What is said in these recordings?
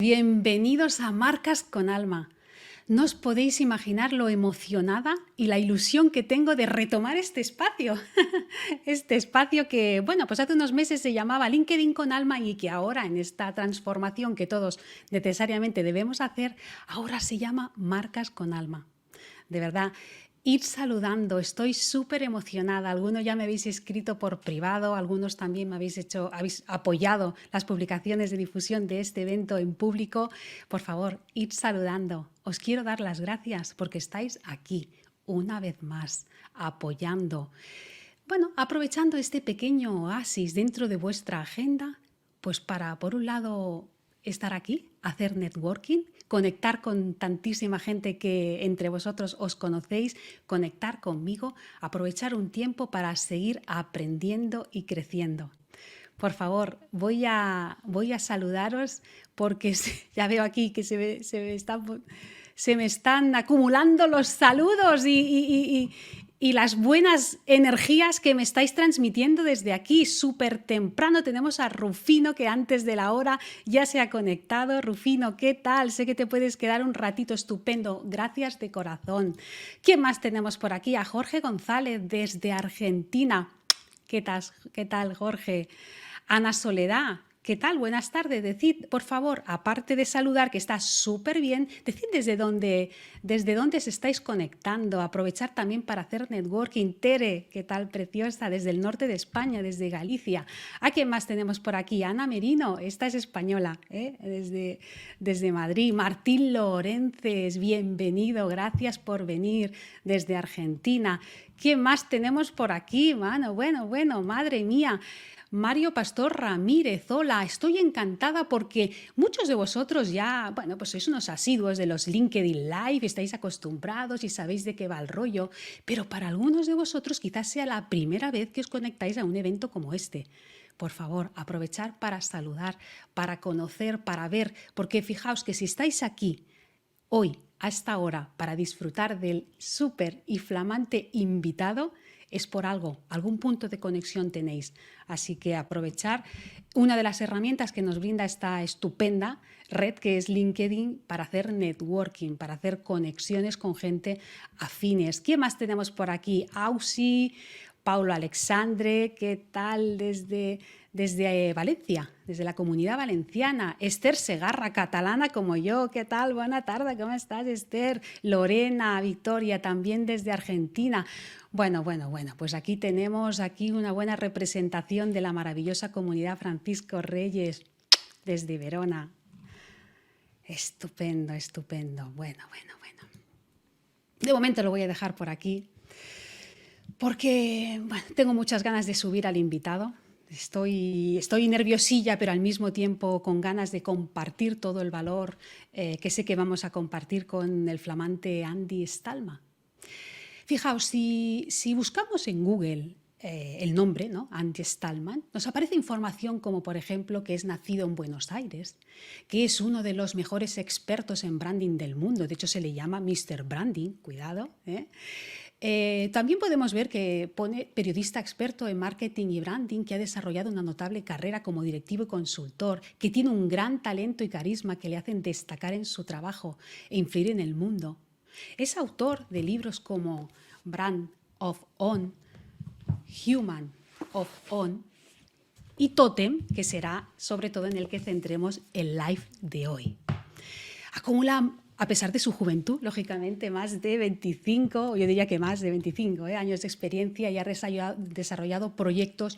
Bienvenidos a Marcas con Alma. No os podéis imaginar lo emocionada y la ilusión que tengo de retomar este espacio. Este espacio que, bueno, pues hace unos meses se llamaba LinkedIn con Alma y que ahora en esta transformación que todos necesariamente debemos hacer, ahora se llama Marcas con Alma. De verdad, ir saludando, estoy súper emocionada. Algunos ya me habéis escrito por privado, algunos también habéis apoyado las publicaciones de difusión de este evento en público. Por favor, ir saludando. Os quiero dar las gracias porque estáis aquí una vez más, apoyando. Bueno, aprovechando este pequeño oasis dentro de vuestra agenda, pues para, por un lado, estar aquí, hacer networking, conectar con tantísima gente que entre vosotros os conocéis, conectar conmigo, aprovechar un tiempo para seguir aprendiendo y creciendo. Por favor, voy a saludaros porque ya veo aquí que se me están acumulando los saludos y las buenas energías que me estáis transmitiendo desde aquí. Súper temprano tenemos a Rufino, que antes de la hora ya se ha conectado. Rufino, ¿qué tal? Sé que te puedes quedar un ratito, estupendo. Gracias de corazón. ¿Quién más tenemos por aquí? A Jorge González desde Argentina. ¿Qué tal, Jorge? Ana Soledad. ¿Qué tal? Buenas tardes. Decid, por favor, aparte de saludar, que está súper bien, decid desde dónde os estáis conectando. Aprovechar también para hacer networking. Tere, ¿qué tal, preciosa? Desde el norte de España, desde Galicia. ¿A quién más tenemos por aquí? Ana Merino, esta es española, desde Madrid. Martín Lorences, bienvenido, gracias por venir desde Argentina. ¿Quién más tenemos por aquí, mano? Bueno, madre mía. Mario Pastor Ramírez, hola, estoy encantada porque muchos de vosotros ya, bueno, pues sois unos asiduos de los LinkedIn Live, estáis acostumbrados y sabéis de qué va el rollo, pero para algunos de vosotros quizás sea la primera vez que os conectáis a un evento como este. Por favor, aprovechar para saludar, para conocer, para ver, porque fijaos que si estáis aquí hoy, a esta hora, para disfrutar del súper y flamante invitado, es por algo, algún punto de conexión tenéis. Así que aprovechar una de las herramientas que nos brinda esta estupenda red que es LinkedIn para hacer networking, para hacer conexiones con gente afines. ¿Quién más tenemos por aquí? Ausi, Paulo Alexandre, ¿qué tal desde Valencia, desde la Comunidad Valenciana? Esther Segarra, catalana como yo, ¿qué tal? Buena tarde, ¿cómo estás, Esther? Lorena, Victoria, también desde Argentina. Bueno, pues aquí tenemos una buena representación de la maravillosa comunidad Francisco Reyes desde Verona. Estupendo. Bueno. De momento lo voy a dejar por aquí porque tengo muchas ganas de subir al invitado. Estoy nerviosilla, pero al mismo tiempo con ganas de compartir todo el valor que sé que vamos a compartir con el flamante Andy Stalma. Fijaos, si buscamos en Google el nombre, ¿no? Andy Stallman, nos aparece información como, por ejemplo, que es nacido en Buenos Aires, que es uno de los mejores expertos en branding del mundo. De hecho, se le llama Mr. Branding, cuidado, también podemos ver que pone periodista experto en marketing y branding, que ha desarrollado una notable carrera como directivo y consultor, que tiene un gran talento y carisma que le hacen destacar en su trabajo e influir en el mundo. Es autor de libros como Brand of On, Human of On y Totem, que será sobre todo en el que centremos el live de hoy. Acumula, a pesar de su juventud, lógicamente, más de 25, yo diría que más de 25 años de experiencia, y ha desarrollado proyectos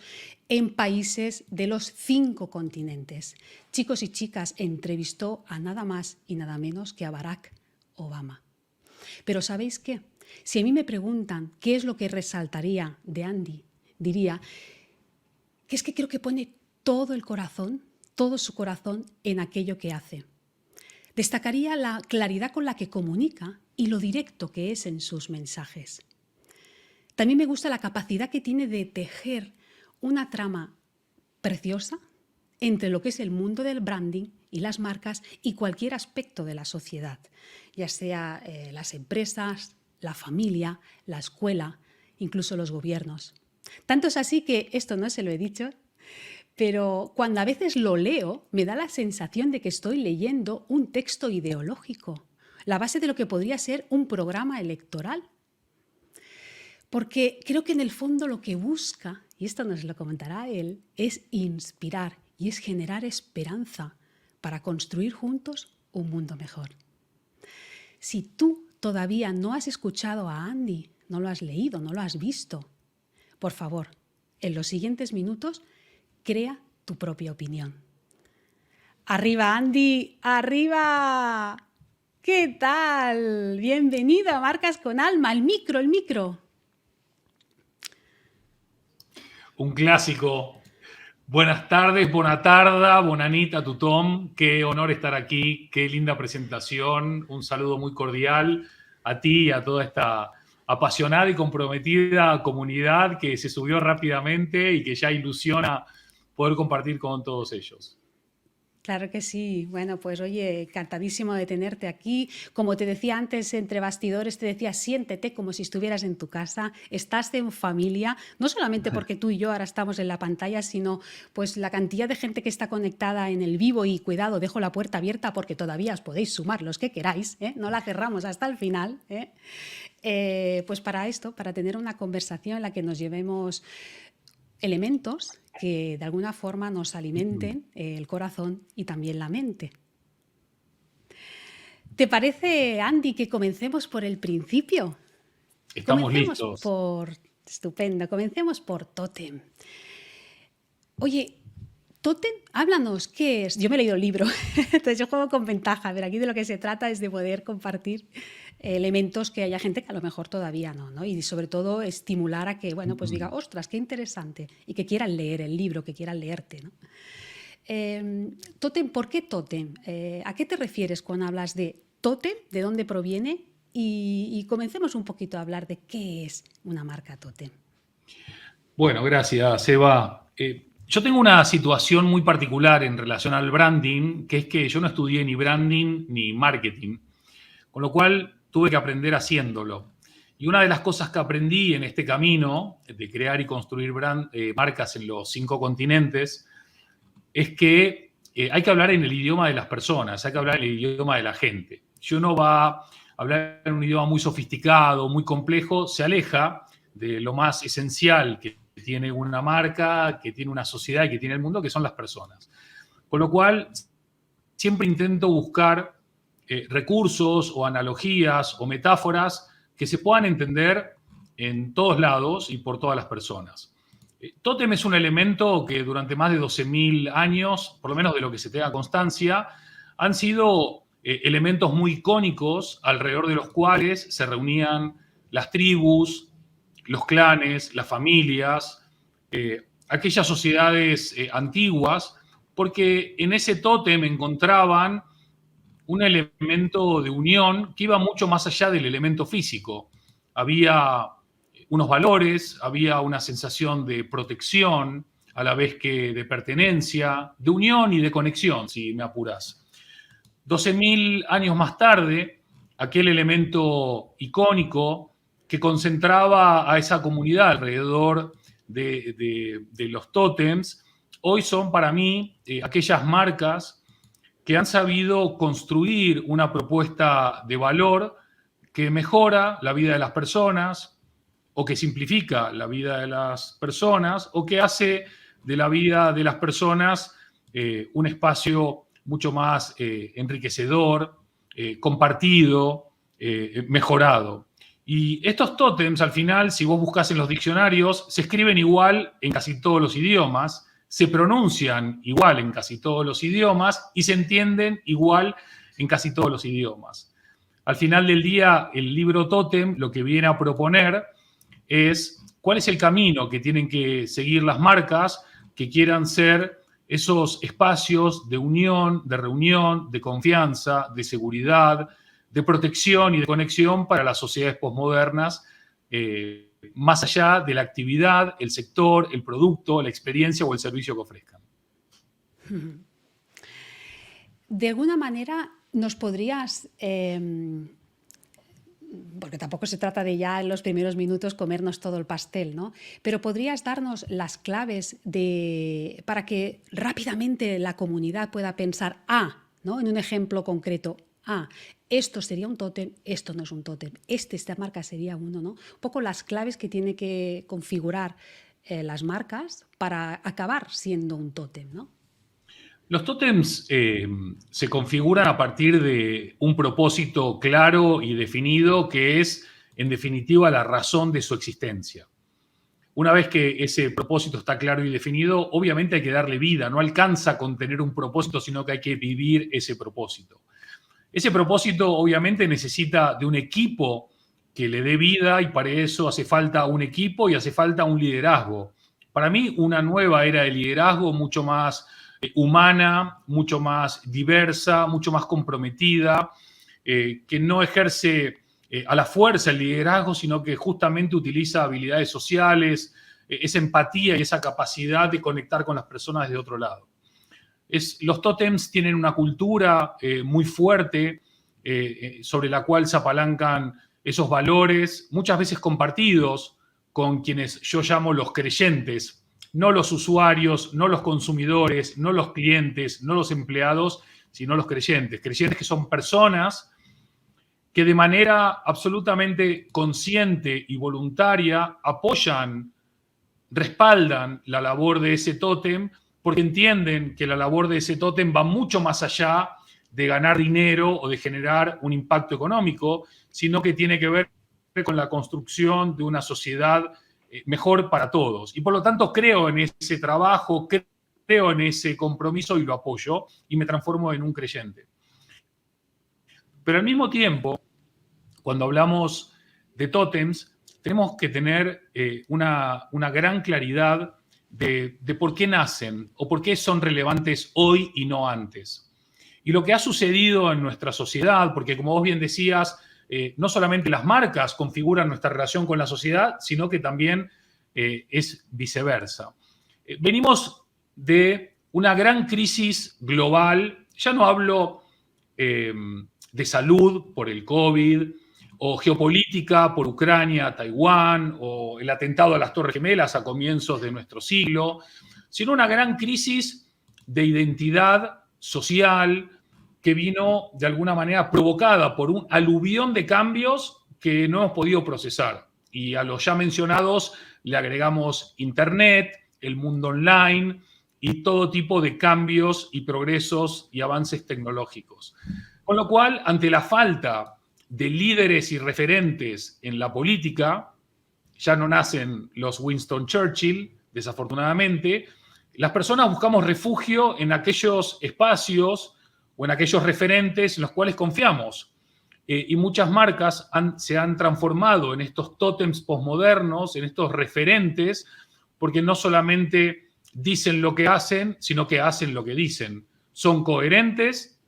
en países de los 5 continentes. Chicos y chicas, entrevistó a nada más y nada menos que a Barack Obama. Pero ¿sabéis qué? Si a mí me preguntan qué es lo que resaltaría de Andy, diría que es que creo que pone todo el corazón, todo su corazón en aquello que hace. Destacaría la claridad con la que comunica y lo directo que es en sus mensajes. También me gusta la capacidad que tiene de tejer una trama preciosa entre lo que es el mundo del branding y las marcas y cualquier aspecto de la sociedad, ya sea las empresas, la familia, la escuela, incluso los gobiernos. Tanto es así que, esto no se lo he dicho, pero cuando a veces lo leo, me da la sensación de que estoy leyendo un texto ideológico, la base de lo que podría ser un programa electoral. Porque creo que en el fondo lo que busca, y esto nos lo comentará él, es inspirar y es generar esperanza para construir juntos un mundo mejor. Si tú todavía no has escuchado a Andy, no lo has leído, no lo has visto, por favor, en los siguientes minutos, crea tu propia opinión. ¡Arriba, Andy! ¡Arriba! ¿Qué tal? Bienvenido a Marcas con Alma, el micro. Un clásico. Buenas tardes, buena tarde, bonanita, tutom. Qué honor estar aquí, qué linda presentación. Un saludo muy cordial a ti y a toda esta apasionada y comprometida comunidad que se subió rápidamente y que ya ilusiona poder compartir con todos ellos. Claro que sí. Bueno, pues oye, encantadísimo de tenerte aquí. Como te decía antes, entre bastidores, te decía, siéntete como si estuvieras en tu casa, estás en familia, no solamente porque tú y yo ahora estamos en la pantalla, sino pues la cantidad de gente que está conectada en el vivo y cuidado, dejo la puerta abierta porque todavía os podéis sumar los que queráis, ¿eh? No la cerramos hasta el final, ¿eh? Pues para esto, para tener una conversación en la que nos llevemos elementos que de alguna forma nos alimenten el corazón y también la mente. ¿Te parece, Andy, que comencemos por el principio? Estamos listos. Estupendo, comencemos por tótem. Oye, tótem, háblanos, ¿qué es? Yo me he leído el libro, entonces yo juego con ventaja, pero aquí de lo que se trata es de poder compartir elementos que haya gente que a lo mejor todavía no, y sobre todo estimular a que, bueno, pues diga, ostras, qué interesante, y que quieran leer el libro, que quieran leerte, ¿no? Tótem, ¿por qué tótem? ¿A qué te refieres cuando hablas de tótem? ¿De dónde proviene? Y comencemos un poquito a hablar de qué es una marca tótem. Bueno, gracias, Eva. Yo tengo una situación muy particular en relación al branding, que es que yo no estudié ni branding ni marketing, con lo cual tuve que aprender haciéndolo. Y una de las cosas que aprendí en este camino de crear y construir marcas en los 5 continentes es que hay que hablar en el idioma de las personas, hay que hablar en el idioma de la gente. Si uno va a hablar en un idioma muy sofisticado, muy complejo, se aleja de lo más esencial que tiene una marca, que tiene una sociedad y que tiene el mundo, que son las personas. Con lo cual, siempre intento buscar recursos o analogías o metáforas que se puedan entender en todos lados y por todas las personas. Tótem es un elemento que durante más de 12.000 años, por lo menos de lo que se tenga constancia, han sido elementos muy icónicos alrededor de los cuales se reunían las tribus, los clanes, las familias, aquellas sociedades antiguas, porque en ese tótem encontraban un elemento de unión que iba mucho más allá del elemento físico. Había unos valores, había una sensación de protección, a la vez que de pertenencia, de unión y de conexión, si me apuras. 12.000 años más tarde, aquel elemento icónico que concentraba a esa comunidad alrededor de los tótems, hoy son para mí aquellas marcas que han sabido construir una propuesta de valor que mejora la vida de las personas o que simplifica la vida de las personas o que hace de la vida de las personas un espacio mucho más enriquecedor, compartido, mejorado. Y estos tótems, al final, si vos buscas en los diccionarios, se escriben igual en casi todos los idiomas, se pronuncian igual en casi todos los idiomas y se entienden igual en casi todos los idiomas. Al final del día, el libro Tótem lo que viene a proponer es cuál es el camino que tienen que seguir las marcas que quieran ser esos espacios de unión, de reunión, de confianza, de seguridad, de protección y de conexión para las sociedades posmodernas, más allá de la actividad, el sector, el producto, la experiencia o el servicio que ofrezcan. De alguna manera, ¿nos podrías porque tampoco se trata de ya en los primeros minutos comernos todo el pastel, ¿no? Pero podrías darnos las claves para que rápidamente la comunidad pueda pensar, ¿no? En un ejemplo concreto, esto sería un tótem, esto no es un tótem, esta marca sería uno, ¿no? Un poco las claves que tiene que configurar las marcas para acabar siendo un tótem, ¿no? Los tótems se configuran a partir de un propósito claro y definido que es, en definitiva, la razón de su existencia. Una vez que ese propósito está claro y definido, obviamente hay que darle vida. No alcanza con tener un propósito, sino que hay que vivir ese propósito. Ese propósito, obviamente, necesita de un equipo que le dé vida y para eso hace falta un equipo y hace falta un liderazgo. Para mí, una nueva era de liderazgo mucho más humana, mucho más diversa, mucho más comprometida, que no ejerce a la fuerza el liderazgo, sino que justamente utiliza habilidades sociales, esa empatía y esa capacidad de conectar con las personas de otro lado. Los tótems tienen una cultura muy fuerte sobre la cual se apalancan esos valores, muchas veces compartidos con quienes yo llamo los creyentes, no los usuarios, no los consumidores, no los clientes, no los empleados, sino los creyentes. Creyentes que son personas que de manera absolutamente consciente y voluntaria apoyan, respaldan la labor de ese tótem porque entienden que la labor de ese tótem va mucho más allá de ganar dinero o de generar un impacto económico, sino que tiene que ver con la construcción de una sociedad mejor para todos. Y por lo tanto creo en ese trabajo, creo en ese compromiso y lo apoyo y me transformo en un creyente. Pero al mismo tiempo, cuando hablamos de tótems, tenemos que tener una gran claridad de por qué nacen o por qué son relevantes hoy y no antes. Y lo que ha sucedido en nuestra sociedad, porque como vos bien decías, no solamente las marcas configuran nuestra relación con la sociedad, sino que también es viceversa. Venimos de una gran crisis global, ya no hablo de salud por el COVID, o geopolítica por Ucrania, Taiwán, o el atentado a las Torres Gemelas a comienzos de nuestro siglo, sino una gran crisis de identidad social que vino de alguna manera provocada por un aluvión de cambios que no hemos podido procesar. Y a los ya mencionados le agregamos Internet, el mundo online y todo tipo de cambios y progresos y avances tecnológicos. Con lo cual, ante la falta de líderes y referentes en la política, ya no nacen los Winston Churchill, desafortunadamente, las personas buscamos refugio en aquellos espacios o en aquellos referentes en los cuales confiamos. Y muchas marcas se han transformado en estos tótems posmodernos, en estos referentes, porque no solamente dicen lo que hacen, sino que hacen lo que dicen. Son coherentes,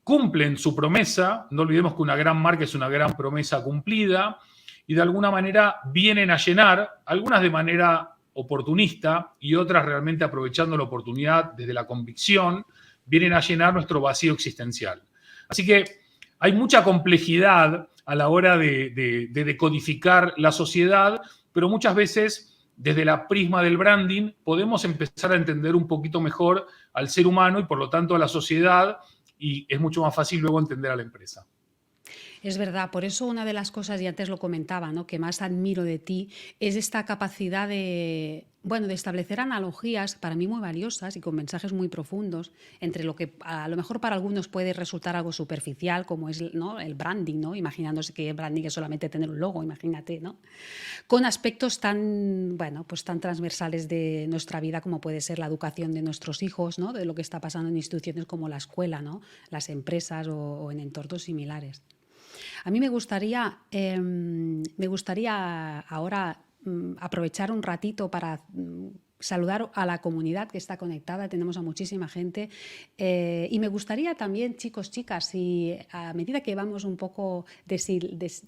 cumplen su promesa, no olvidemos que una gran marca es una gran promesa cumplida, y de alguna manera vienen a llenar, algunas de manera oportunista y otras realmente aprovechando la oportunidad desde la convicción, vienen a llenar nuestro vacío existencial. Así que hay mucha complejidad a la hora de decodificar la sociedad, pero muchas veces desde la prisma del branding podemos empezar a entender un poquito mejor al ser humano y por lo tanto a la sociedad, y es mucho más fácil luego entender a la empresa. Es verdad, por eso una de las cosas, y antes lo comentaba, ¿no?, que más admiro de ti es esta capacidad de establecer analogías para mí muy valiosas y con mensajes muy profundos entre lo que a lo mejor para algunos puede resultar algo superficial, como es, ¿no?, el branding, ¿no?, imaginándose que el branding es solamente tener un logo, imagínate, ¿no?, con aspectos tan, pues tan transversales de nuestra vida como puede ser la educación de nuestros hijos, ¿no?, de lo que está pasando en instituciones como la escuela, ¿no?, las empresas o en entornos similares. A mí me gustaría ahora aprovechar un ratito para saludar a la comunidad que está conectada, tenemos a muchísima gente y me gustaría también, chicos, chicas, si a medida que vamos un poco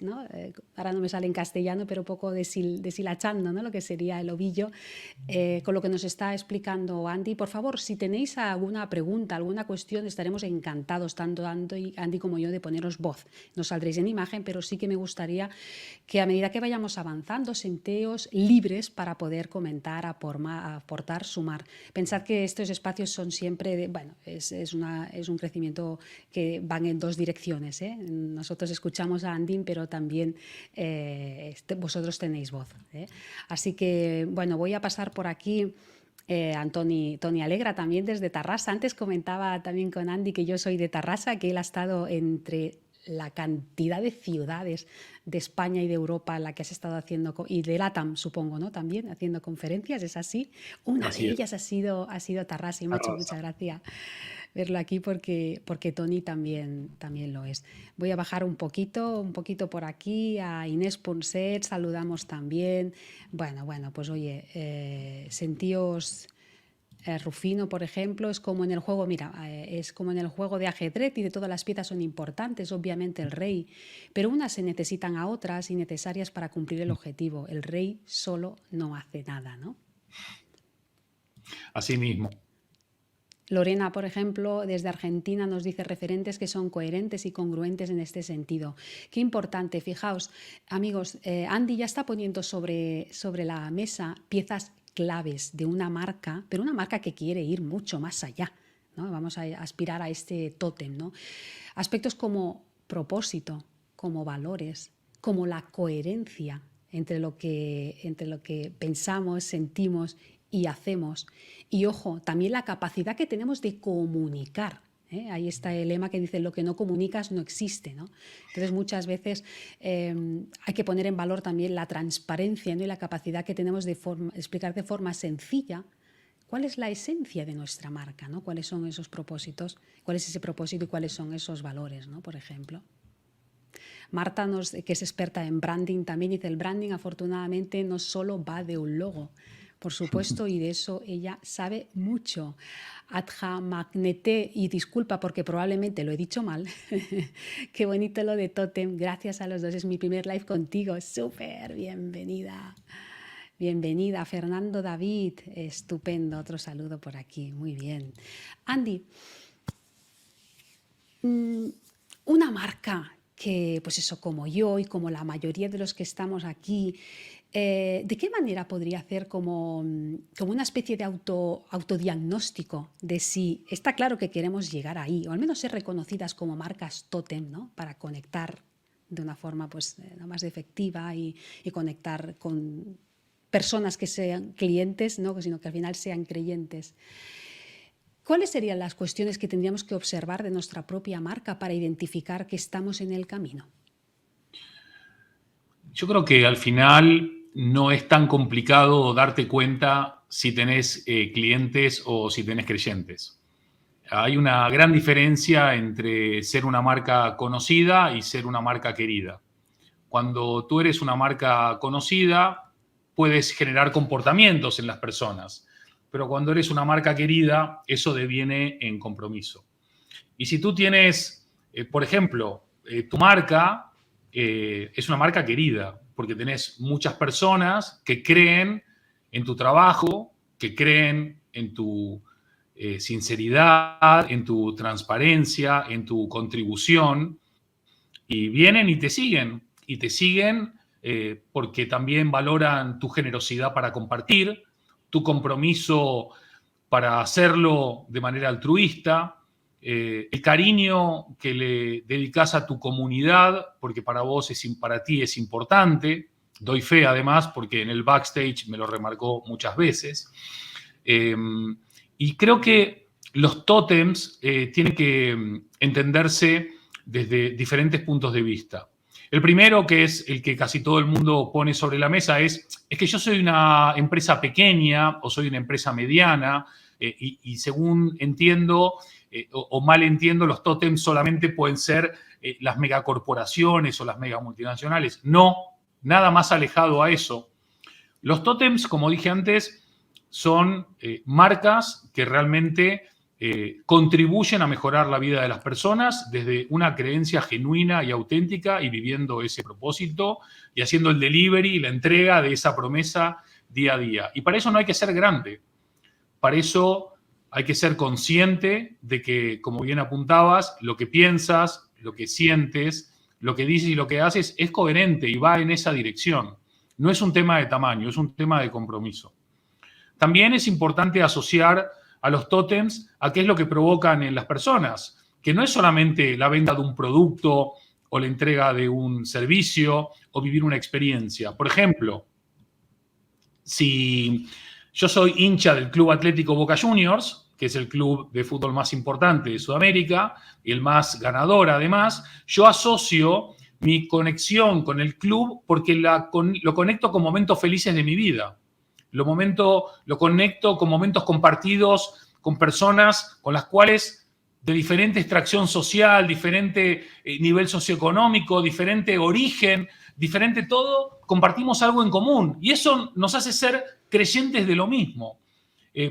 ¿no? Ahora no me sale en castellano, pero un poco deshilachando, ¿no? Lo que sería el ovillo, con lo que nos está explicando Andy, por favor, si tenéis alguna pregunta, alguna cuestión, estaremos encantados, tanto Andy como yo, de poneros voz. No saldréis en imagen, pero sí que me gustaría que a medida que vayamos avanzando, sentéos libres para poder comentar, aportar, sumar. Pensad que estos espacios son siempre, es un crecimiento que van en dos direcciones, ¿eh? Nosotros escuchamos a Andy, pero también vosotros tenéis voz, ¿eh? Así que, bueno, voy a pasar por aquí. Toni Alegra también desde Tarrasa. Antes comentaba también con Andy que yo soy de Tarrasa, que él ha estado entre la cantidad de ciudades de España y de Europa en la que has estado haciendo, y de LATAM, supongo, ¿no? También haciendo conferencias, ¿es así? Una de ellas ha sido Tarrasa y me ha hecho mucha gracia verlo aquí porque Toni también lo es. Voy a bajar un poquito por aquí a Inés Ponset, saludamos también. Bueno, pues oye, sentíos... Rufino, por ejemplo, es como en el juego, es como en el juego de ajedrez y de todas las piezas son importantes, obviamente el rey, pero unas se necesitan a otras y necesarias para cumplir el objetivo. El rey solo no hace nada, ¿no? Así mismo. Lorena, por ejemplo, desde Argentina nos dice referentes que son coherentes y congruentes en este sentido. Qué importante, fijaos, amigos, Andy ya está poniendo sobre la mesa piezas claves de una marca, pero una marca que quiere ir mucho más allá, ¿no? Vamos a aspirar a este tótem, ¿no? Aspectos como propósito, como valores, como la coherencia entre lo que pensamos, sentimos y hacemos. Y ojo, también la capacidad que tenemos de comunicar. Ahí está el lema que dice: lo que no comunicas no existe, ¿no? Entonces muchas veces hay que poner en valor también la transparencia, ¿no? Y la capacidad que tenemos de explicar de forma sencilla cuál es la esencia de nuestra marca, ¿no? Cuáles son esos propósitos, cuál es ese propósito y cuáles son esos valores, ¿no? Por ejemplo. Marta, que es experta en branding, también dice: el branding afortunadamente no solo va de un logo, por supuesto, y de eso ella sabe mucho. Adja Magnete, y disculpa porque probablemente lo he dicho mal, qué bonito lo de Tótem, gracias a los dos, es mi primer live contigo, súper, bienvenida. Bienvenida, Fernando David, estupendo, otro saludo por aquí, muy bien. Andy, una marca que, pues eso, como yo y como la mayoría de los que estamos aquí, ¿de qué manera podría hacer como una especie de autodiagnóstico de si está claro que queremos llegar ahí, o al menos ser reconocidas como marcas tótem, ¿no? Para conectar de una forma pues, más efectiva y conectar con personas que sean clientes, ¿no? Sino que al final sean creyentes? ¿Cuáles serían las cuestiones que tendríamos que observar de nuestra propia marca para identificar que estamos en el camino? Yo creo que al final no es tan complicado darte cuenta si tenés clientes o si tenés creyentes. Hay una gran diferencia entre ser una marca conocida y ser una marca querida. Cuando tú eres una marca conocida, puedes generar comportamientos en las personas, pero cuando eres una marca querida, eso deviene en compromiso. Y si tú tienes, por ejemplo, tu marca es una marca querida, porque tenés muchas personas que creen en tu trabajo, que creen en tu sinceridad, en tu transparencia, en tu contribución, y vienen y te siguen porque también valoran tu generosidad para compartir, tu compromiso para hacerlo de manera altruista, el cariño que le dedicas a tu comunidad, porque para ti es importante. Doy fe, además, porque en el backstage me lo remarcó muchas veces. Y creo que los tótems tienen que entenderse desde diferentes puntos de vista. El primero, que es el que casi todo el mundo pone sobre la mesa, es que yo soy una empresa pequeña o soy una empresa mediana y según entiendo o mal entiendo, los tótems solamente pueden ser las megacorporaciones o las mega multinacionales. No, nada más alejado a eso. Los tótems, como dije antes, son marcas que realmente contribuyen a mejorar la vida de las personas desde una creencia genuina y auténtica y viviendo ese propósito y haciendo el delivery y la entrega de esa promesa día a día. Y para eso no hay que ser grande. Para eso hay que ser consciente de que, como bien apuntabas, lo que piensas, lo que sientes, lo que dices y lo que haces es coherente y va en esa dirección. No es un tema de tamaño, es un tema de compromiso. También es importante asociar a los tótems a qué es lo que provocan en las personas, que no es solamente la venta de un producto o la entrega de un servicio o vivir una experiencia. Por ejemplo, si yo soy hincha del Club Atlético Boca Juniors, que es el club de fútbol más importante de Sudamérica y el más ganador además, yo asocio mi conexión con el club porque lo conecto con momentos felices de mi vida. Lo conecto con momentos compartidos con personas con las cuales de diferente extracción social, diferente nivel socioeconómico, diferente origen, diferente todo, compartimos algo en común. Y eso nos hace ser creyentes de lo mismo.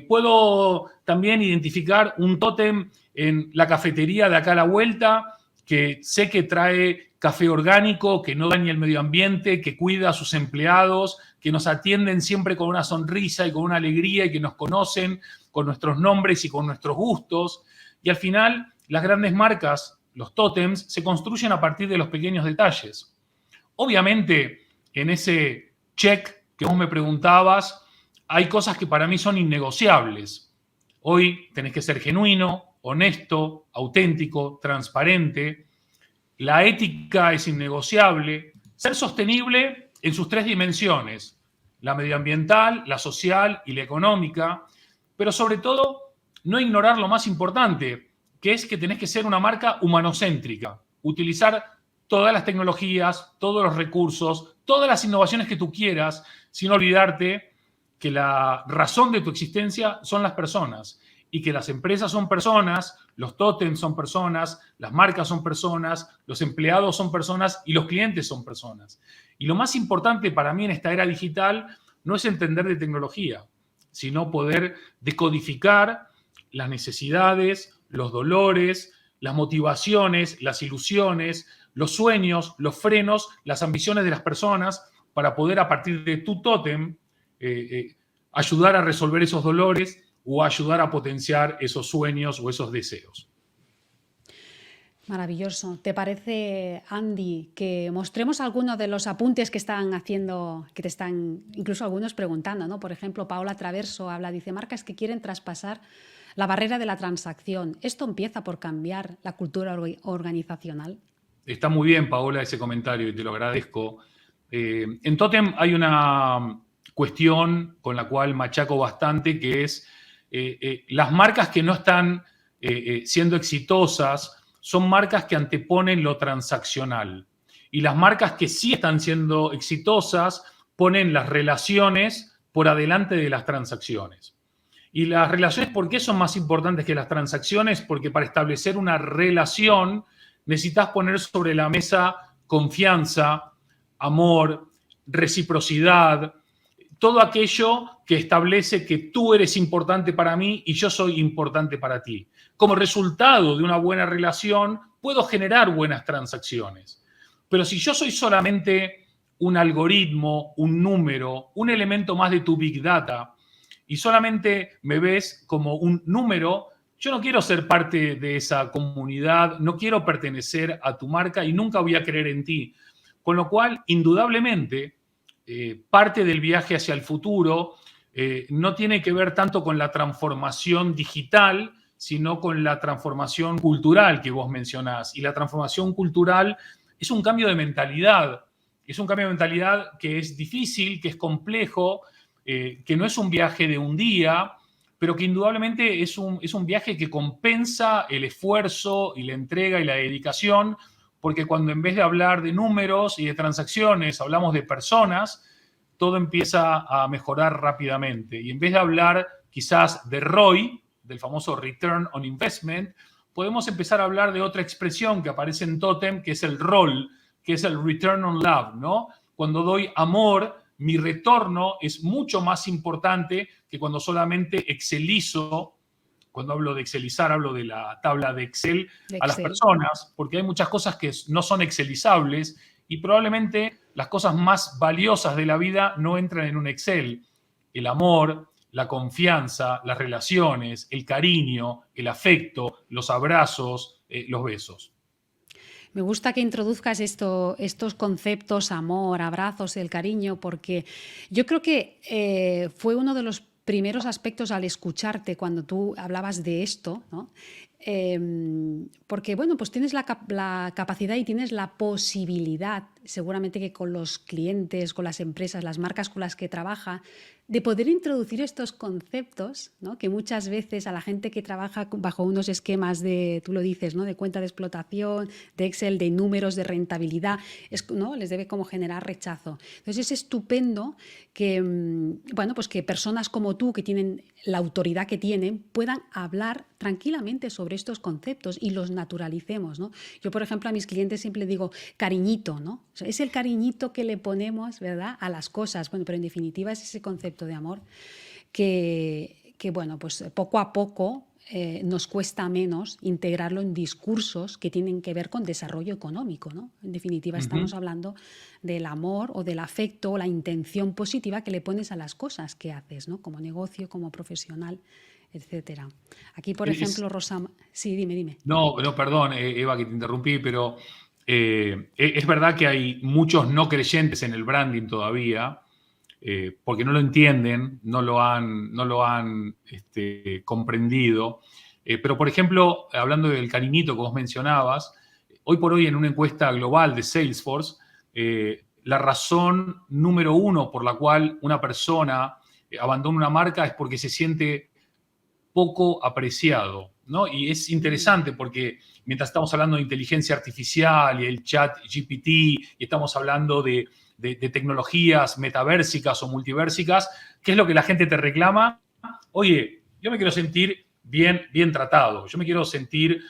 Puedo también identificar un tótem en la cafetería de acá a la vuelta, que sé que trae café orgánico, que no daña el medio ambiente, que cuida a sus empleados, que nos atienden siempre con una sonrisa y con una alegría y que nos conocen con nuestros nombres y con nuestros gustos. Y al final, las grandes marcas, los tótems, se construyen a partir de los pequeños detalles. Obviamente, en ese check que vos me preguntabas, hay cosas que para mí son innegociables. Hoy tenés que ser genuino, honesto, auténtico, transparente. La ética es innegociable. Ser sostenible en sus tres dimensiones, la medioambiental, la social y la económica, pero sobre todo no ignorar lo más importante, que es que tenés que ser una marca humanocéntrica, utilizar todas las tecnologías, todos los recursos, todas las innovaciones que tú quieras, sin olvidarte que la razón de tu existencia son las personas y que las empresas son personas, los tótems son personas, las marcas son personas, los empleados son personas y los clientes son personas. Y lo más importante para mí en esta era digital no es entender de tecnología, sino poder decodificar las necesidades, los dolores, las motivaciones, las ilusiones, los sueños, los frenos, las ambiciones de las personas para poder a partir de tu tótem ayudar a resolver esos dolores o ayudar a potenciar esos sueños o esos deseos. Maravilloso. ¿Te parece, Andy, que mostremos algunos de los apuntes que están haciendo, que te están incluso algunos preguntando, ¿no? Por ejemplo, Paola Traverso dice, marcas que quieren traspasar la barrera de la transacción. ¿Esto empieza por cambiar la cultura organizacional? Está muy bien, Paola, ese comentario y te lo agradezco. En Totem hay una cuestión con la cual machaco bastante, que es las marcas que no están siendo exitosas son marcas que anteponen lo transaccional. Y las marcas que sí están siendo exitosas ponen las relaciones por adelante de las transacciones. Y las relaciones, ¿por qué son más importantes que las transacciones? Porque para establecer una relación necesitas poner sobre la mesa confianza, amor, reciprocidad, todo aquello que establece que tú eres importante para mí y yo soy importante para ti. Como resultado de una buena relación, puedo generar buenas transacciones. Pero si yo soy solamente un algoritmo, un número, un elemento más de tu Big Data, y solamente me ves como un número, yo no quiero ser parte de esa comunidad, no quiero pertenecer a tu marca y nunca voy a creer en ti. Con lo cual, indudablemente, parte del viaje hacia el futuro no tiene que ver tanto con la transformación digital, sino con la transformación cultural que vos mencionás. Y la transformación cultural es un cambio de mentalidad. Es un cambio de mentalidad que es difícil, que es complejo, que no es un viaje de un día, pero que indudablemente es un viaje que compensa el esfuerzo y la entrega y la dedicación, porque cuando en vez de hablar de números y de transacciones hablamos de personas, todo empieza a mejorar rápidamente. Y en vez de hablar quizás de ROI, del famoso Return on Investment, podemos empezar a hablar de otra expresión que aparece en Totem, que es el ROL, que es el Return on Love, ¿no? Cuando doy amor mi retorno es mucho más importante que cuando solamente excelizo. Cuando hablo de excelizar, hablo de la tabla de Excel De a las Excel. personas, porque hay muchas cosas que no son excelizables y probablemente las cosas más valiosas de la vida no entran en un Excel. El amor, la confianza, las relaciones, el cariño, el afecto, los abrazos, los besos. Me gusta que introduzcas estos conceptos, amor, abrazos, el cariño, porque yo creo que fue uno de los primeros aspectos al escucharte cuando tú hablabas de esto, ¿no? Porque, bueno, pues tienes la capacidad y tienes la posibilidad, seguramente que con los clientes, con las empresas, las marcas con las que trabaja, de poder introducir estos conceptos, ¿no? Que muchas veces a la gente que trabaja bajo unos esquemas de, tú lo dices, ¿no? De cuenta de explotación, de Excel, de números, de rentabilidad, ¿no? Les debe como generar rechazo. Entonces es estupendo que, bueno, pues que personas como tú, que tienen la autoridad que tienen, puedan hablar tranquilamente sobre estos conceptos y los naturalicemos, ¿no? Yo, por ejemplo, a mis clientes siempre digo cariñito, ¿no? O sea, es el cariñito que le ponemos, ¿verdad?, a las cosas. Bueno, pero en definitiva es ese concepto de amor que bueno, pues poco a poco nos cuesta menos integrarlo en discursos que tienen que ver con desarrollo económico, ¿no? En definitiva, estamos hablando del amor o del afecto o la intención positiva que le pones a las cosas que haces, ¿no? Como negocio, como profesional, etcétera. Aquí, por ejemplo, Rosa... Sí, dime. No, perdón, Eva, que te interrumpí, pero es verdad que hay muchos no creyentes en el branding todavía, porque no lo entienden, no lo han comprendido. Pero, por ejemplo, hablando del cariñito que vos mencionabas, hoy por hoy en una encuesta global de Salesforce, la razón número uno por la cual una persona abandona una marca es porque se siente poco apreciado, ¿no? Y es interesante porque mientras estamos hablando de inteligencia artificial y el chat GPT y estamos hablando de tecnologías metaversicas o multiversicas, ¿qué es lo que la gente te reclama? Oye, yo me quiero sentir bien tratado, yo me quiero sentir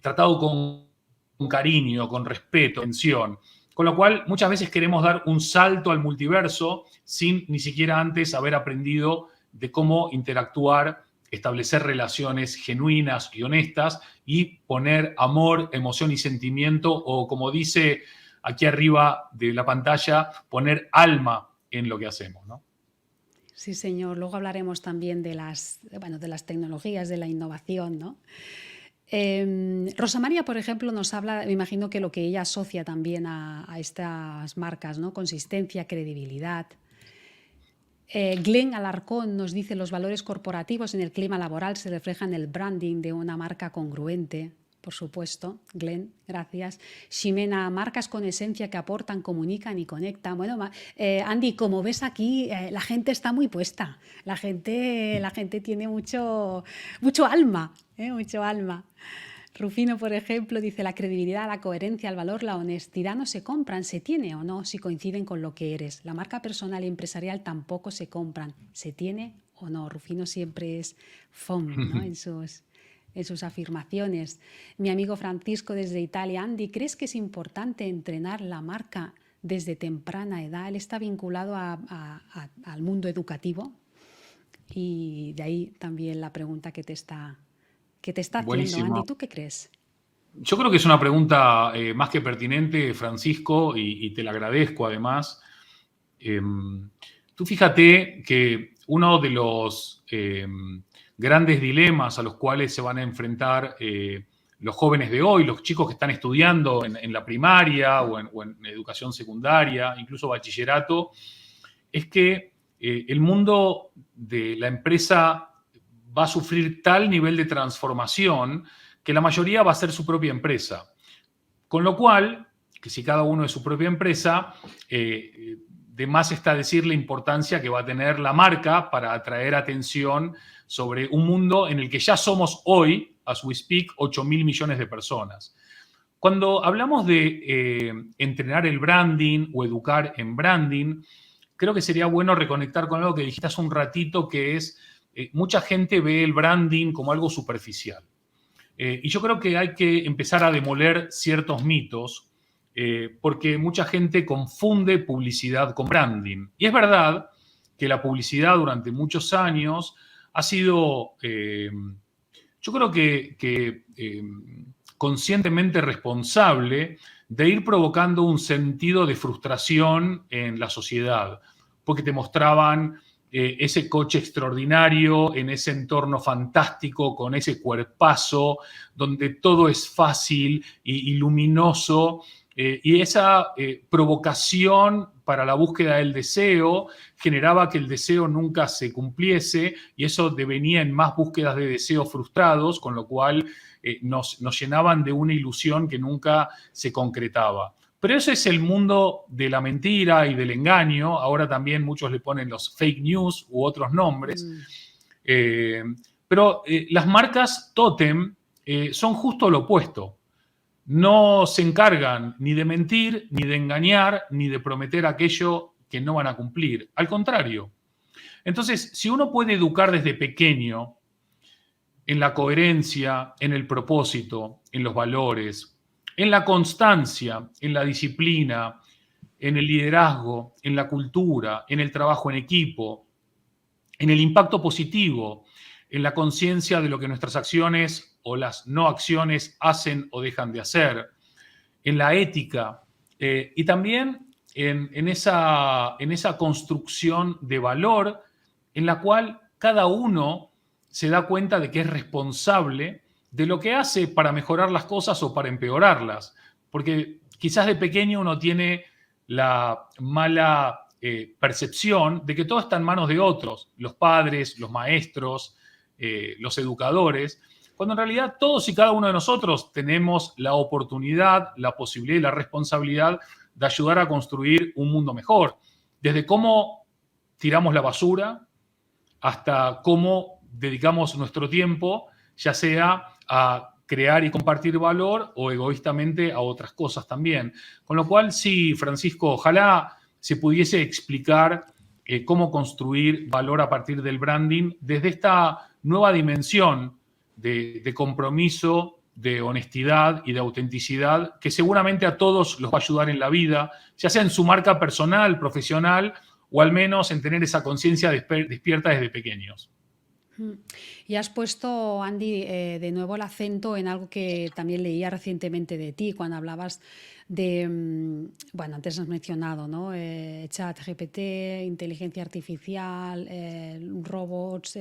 tratado con cariño, con respeto, atención. Con lo cual, muchas veces queremos dar un salto al multiverso sin ni siquiera antes haber aprendido de cómo interactuar, establecer relaciones genuinas y honestas y poner amor, emoción y sentimiento, o como dice aquí arriba de la pantalla, poner alma en lo que hacemos, ¿no? Sí, señor. Luego hablaremos también de las tecnologías, de la innovación, ¿no? Rosa María, por ejemplo, nos habla, me imagino que lo que ella asocia también a estas marcas, ¿no? Consistencia, credibilidad. Glenn Alarcón nos dice: los valores corporativos en el clima laboral se reflejan en el branding de una marca congruente. Por supuesto, Glenn, gracias. Ximena: marcas con esencia que aportan, comunican y conectan. Bueno, Andy, como ves aquí, la gente está muy puesta. La gente tiene mucho alma, mucho alma. Rufino, por ejemplo, dice: la credibilidad, la coherencia, el valor, la honestidad no se compran, se tiene o no si coinciden con lo que eres. La marca personal y empresarial tampoco se compran, se tiene o no. Rufino siempre es FOM, ¿no? en sus afirmaciones. Mi amigo Francisco desde Italia: Andy, ¿crees que es importante entrenar la marca desde temprana edad? Él está vinculado al mundo educativo y de ahí también la pregunta que te está haciendo. Buenísimo. Andy, ¿tú qué crees? Yo creo que es una pregunta más que pertinente, Francisco, y te la agradezco además. Tú fíjate que uno de los grandes dilemas a los cuales se van a enfrentar los jóvenes de hoy, los chicos que están estudiando en la primaria o en educación secundaria, incluso bachillerato, es que el mundo de la empresa va a sufrir tal nivel de transformación que la mayoría va a ser su propia empresa. Con lo cual, que si cada uno es su propia empresa, de más está decir la importancia que va a tener la marca para atraer atención sobre un mundo en el que ya somos hoy, as we speak, 8.000 millones de personas. Cuando hablamos de entrenar el branding o educar en branding, creo que sería bueno reconectar con algo que dijiste hace un ratito, que es mucha gente ve el branding como algo superficial. Y yo creo que hay que empezar a demoler ciertos mitos. porque mucha gente confunde publicidad con branding. Y es verdad que la publicidad durante muchos años ha sido, yo creo que conscientemente responsable de ir provocando un sentido de frustración en la sociedad, porque te mostraban ese coche extraordinario en ese entorno fantástico, con ese cuerpazo, donde todo es fácil y luminoso, y esa provocación para la búsqueda del deseo generaba que el deseo nunca se cumpliese, y eso devenía en más búsquedas de deseos frustrados, con lo cual nos llenaban de una ilusión que nunca se concretaba. Pero ese es el mundo de la mentira y del engaño. Ahora también muchos le ponen los fake news u otros nombres. Pero las marcas tótem son justo lo opuesto. No se encargan ni de mentir, ni de engañar, ni de prometer aquello que no van a cumplir. Al contrario. Entonces, si uno puede educar desde pequeño en la coherencia, en el propósito, en los valores, en la constancia, en la disciplina, en el liderazgo, en la cultura, en el trabajo en equipo, en el impacto positivo, en la conciencia de lo que nuestras acciones o las no acciones hacen o dejan de hacer, en la ética y también en esa construcción de valor en la cual cada uno se da cuenta de que es responsable de lo que hace para mejorar las cosas o para empeorarlas. Porque quizás de pequeño uno tiene la mala percepción de que todo está en manos de otros, los padres, los maestros, los educadores, cuando en realidad todos y cada uno de nosotros tenemos la oportunidad, la posibilidad y la responsabilidad de ayudar a construir un mundo mejor. Desde cómo tiramos la basura hasta cómo dedicamos nuestro tiempo, ya sea a crear y compartir valor o egoístamente a otras cosas también. Con lo cual, sí, Francisco, ojalá se pudiese explicar cómo construir valor a partir del branding desde esta nueva dimensión de compromiso, de honestidad y de autenticidad que seguramente a todos los va a ayudar en la vida, ya sea en su marca personal, profesional o al menos en tener esa conciencia despierta desde pequeños. Y has puesto, Andy, de nuevo el acento en algo que también leía recientemente de ti, cuando hablabas de, bueno, antes has mencionado, ¿no? ChatGPT, inteligencia artificial, robots,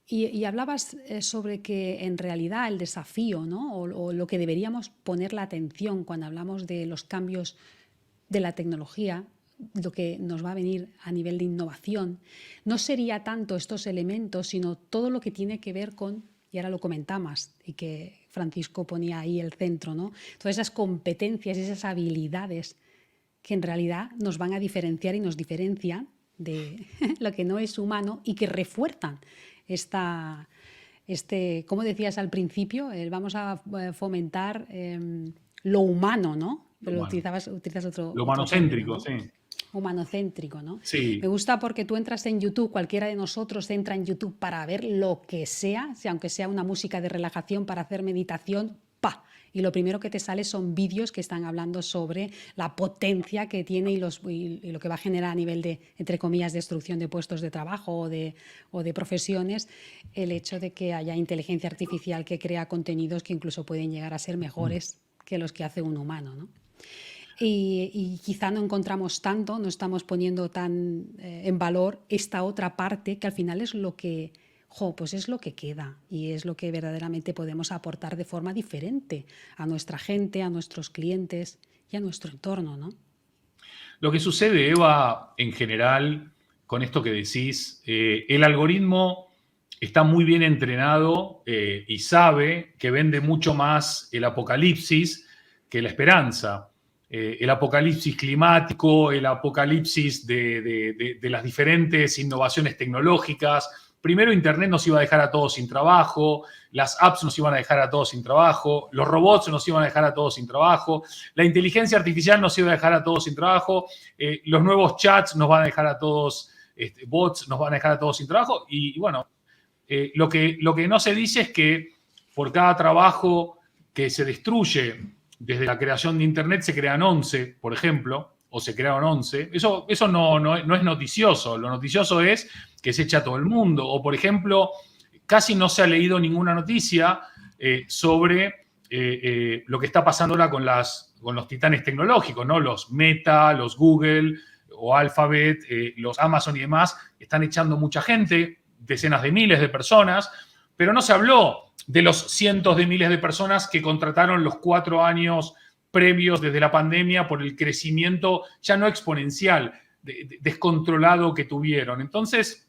y hablabas sobre que en realidad el desafío, ¿no? o lo que deberíamos poner la atención cuando hablamos de los cambios de la tecnología, lo que nos va a venir a nivel de innovación, no sería tanto estos elementos, sino todo lo que tiene que ver con, y ahora lo comentamos, y que Francisco ponía ahí el centro, ¿no? Todas esas competencias, esas habilidades que en realidad nos van a diferenciar y nos diferencian de lo que no es humano y que refuerzan como decías al principio, vamos a fomentar lo humano, ¿no? Pero utilizas otro. Lo humanocéntrico, otro término, ¿no? sí. Humanocéntrico, ¿no? Sí. Me gusta porque tú entras en YouTube, cualquiera de nosotros entra en YouTube para ver lo que sea, aunque sea una música de relajación para hacer meditación, ¡pa! Y lo primero que te sale son vídeos que están hablando sobre la potencia que tiene y lo que va a generar a nivel de, entre comillas, destrucción de puestos de trabajo o de profesiones, el hecho de que haya inteligencia artificial que crea contenidos que incluso pueden llegar a ser mejores que los que hace un humano, ¿no? Y quizá no encontramos tanto, no estamos poniendo tan en valor esta otra parte que al final es lo que, pues es lo que queda y es lo que verdaderamente podemos aportar de forma diferente a nuestra gente, a nuestros clientes y a nuestro entorno, ¿no? Lo que sucede, Eva, en general, con esto que decís, el algoritmo está muy bien entrenado y sabe que vende mucho más el apocalipsis que la esperanza. El apocalipsis climático, el apocalipsis de las diferentes innovaciones tecnológicas. Primero, Internet nos iba a dejar a todos sin trabajo, las apps nos iban a dejar a todos sin trabajo, los robots nos iban a dejar a todos sin trabajo, la inteligencia artificial nos iba a dejar a todos sin trabajo, los nuevos chats nos van a dejar a todos, bots nos van a dejar a todos sin trabajo. Y bueno, lo que no se dice es que por cada trabajo que se destruye desde la creación de Internet se crean 11, por ejemplo, o se crearon 11. Eso no es noticioso. Lo noticioso es que se echa a todo el mundo. O, por ejemplo, casi no se ha leído ninguna noticia sobre lo que está pasando ahora con los titanes tecnológicos, ¿no? Los Meta, los Google o Alphabet, los Amazon y demás, están echando mucha gente, decenas de miles de personas, pero no se habló de los cientos de miles de personas que contrataron los 4 años previos desde la pandemia por el crecimiento ya no exponencial, descontrolado que tuvieron. Entonces,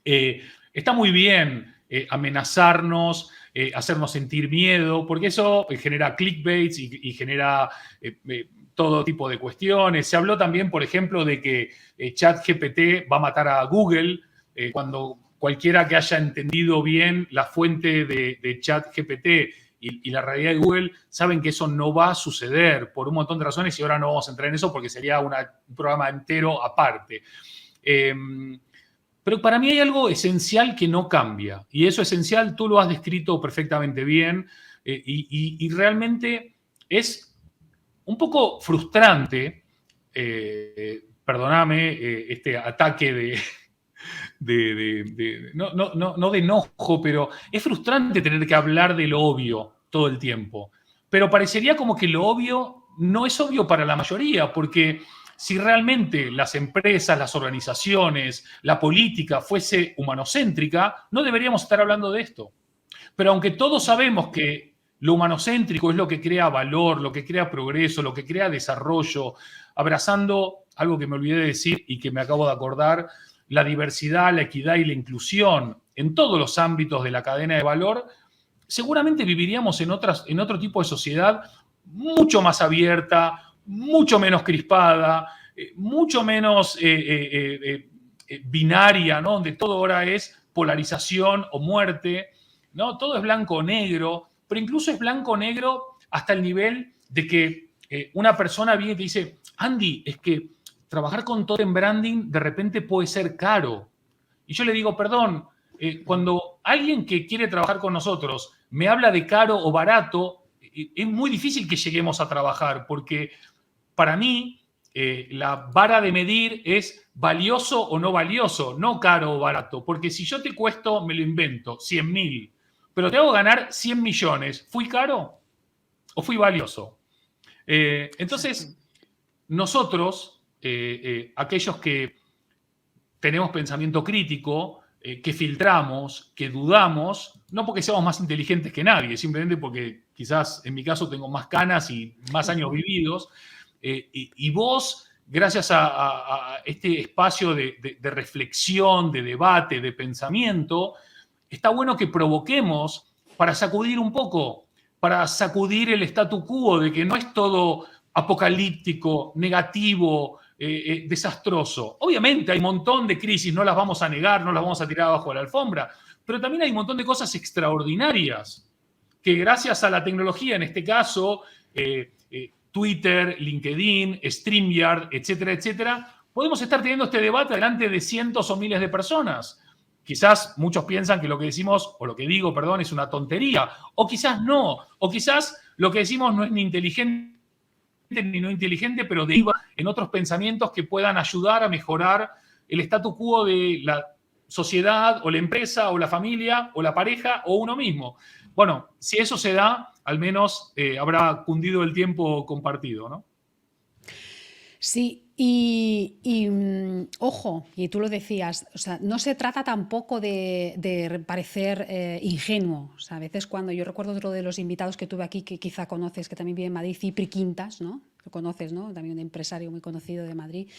está muy bien amenazarnos, hacernos sentir miedo, porque eso genera clickbaits y genera todo tipo de cuestiones. Se habló también, por ejemplo, de que ChatGPT va a matar a Google, cuando cualquiera que haya entendido bien la fuente de ChatGPT y la realidad de Google, saben que eso no va a suceder por un montón de razones y ahora no vamos a entrar en eso porque sería un programa entero aparte. Pero para mí hay algo esencial que no cambia y eso esencial tú lo has descrito perfectamente bien y realmente es un poco frustrante, perdóname, este ataque no de enojo, pero es frustrante tener que hablar de lo obvio todo el tiempo. Pero parecería como que lo obvio no es obvio para la mayoría, porque si realmente las empresas, las organizaciones, la política fuese humanocéntrica, no deberíamos estar hablando de esto. Pero aunque todos sabemos que lo humanocéntrico es lo que crea valor, lo que crea progreso, lo que crea desarrollo, abrazando algo que me olvidé de decir y que me acabo de acordar, la diversidad, la equidad y la inclusión en todos los ámbitos de la cadena de valor, seguramente viviríamos en otro tipo de sociedad mucho más abierta, mucho menos crispada, mucho menos binaria, ¿no? Donde todo ahora es polarización o muerte, ¿no? Todo es blanco o negro, pero incluso es blanco o negro hasta el nivel de que una persona viene y te dice, Andy, es que trabajar con totem branding de repente puede ser caro. Y yo le digo, perdón, cuando alguien que quiere trabajar con nosotros me habla de caro o barato, es muy difícil que lleguemos a trabajar, porque para mí la vara de medir es valioso o no valioso, no caro o barato. Porque si yo te cuesto, me lo invento, 100.000, pero te hago ganar 100 millones, ¿fui caro o fui valioso? Entonces, nosotros, aquellos que tenemos pensamiento crítico, que filtramos, que dudamos, no porque seamos más inteligentes que nadie, simplemente porque quizás en mi caso tengo más canas y más años vividos, y vos, gracias a este espacio de reflexión, de debate, de pensamiento, está bueno que provoquemos para sacudir un poco, para sacudir el statu quo de que no es todo apocalíptico, negativo, desastroso. Obviamente hay un montón de crisis, no las vamos a negar, no las vamos a tirar abajo de la alfombra, pero también hay un montón de cosas extraordinarias que gracias a la tecnología, en este caso, Twitter, LinkedIn, StreamYard, etcétera, etcétera, podemos estar teniendo este debate delante de cientos o miles de personas. Quizás muchos piensan que lo que decimos, o lo que digo, perdón, es una tontería, o quizás no, o quizás lo que decimos no es ni inteligente ni no inteligente, pero deriva en otros pensamientos que puedan ayudar a mejorar el statu quo de la sociedad o la empresa o la familia o la pareja o uno mismo. Bueno, si eso se da, al menos habrá cundido el tiempo compartido, ¿no? Sí, ojo, y tú lo decías, o sea, no se trata tampoco de parecer ingenuo. O sea, a veces cuando yo recuerdo otro de los invitados que tuve aquí, que quizá conoces, que también vive en Madrid, Cipri Quintas, ¿no? Lo conoces, ¿no? También un empresario muy conocido de Madrid,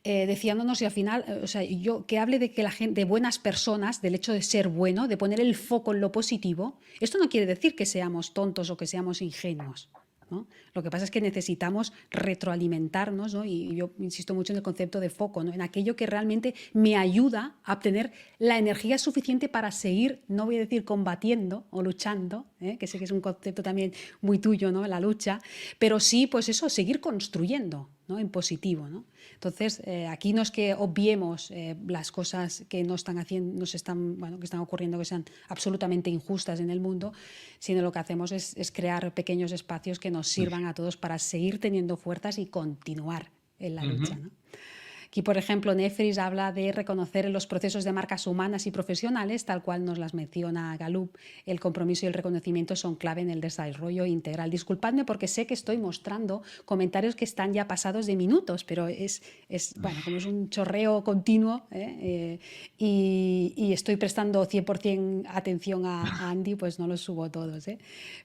decíándonos y al final, o sea, yo que hable de que la gente, de buenas personas, del hecho de ser bueno, de poner el foco en lo positivo, esto no quiere decir que seamos tontos o que seamos ingenuos, ¿no? Lo que pasa es que necesitamos retroalimentarnos, ¿no? Y yo insisto mucho en el concepto de foco, ¿no? En aquello que realmente me ayuda a obtener la energía suficiente para seguir, no voy a decir combatiendo o luchando, que sé que es un concepto también muy tuyo, ¿no? La lucha, pero sí, pues eso, seguir construyendo, ¿no? En positivo, ¿no? Entonces, aquí no es que obviemos las cosas que no están haciendo, que están ocurriendo, que sean absolutamente injustas en el mundo, sino lo que hacemos es crear pequeños espacios que nos sirvan a todos para seguir teniendo fuerzas y continuar en la lucha, ¿no? Aquí, por ejemplo, Nefris habla de reconocer en los procesos de marcas humanas y profesionales, tal cual nos las menciona Gallup, el compromiso y el reconocimiento son clave en el desarrollo integral. Disculpadme porque sé que estoy mostrando comentarios que están ya pasados de minutos, pero bueno, como es un chorreo continuo y estoy prestando 100% atención a Andy, pues no los subo todos.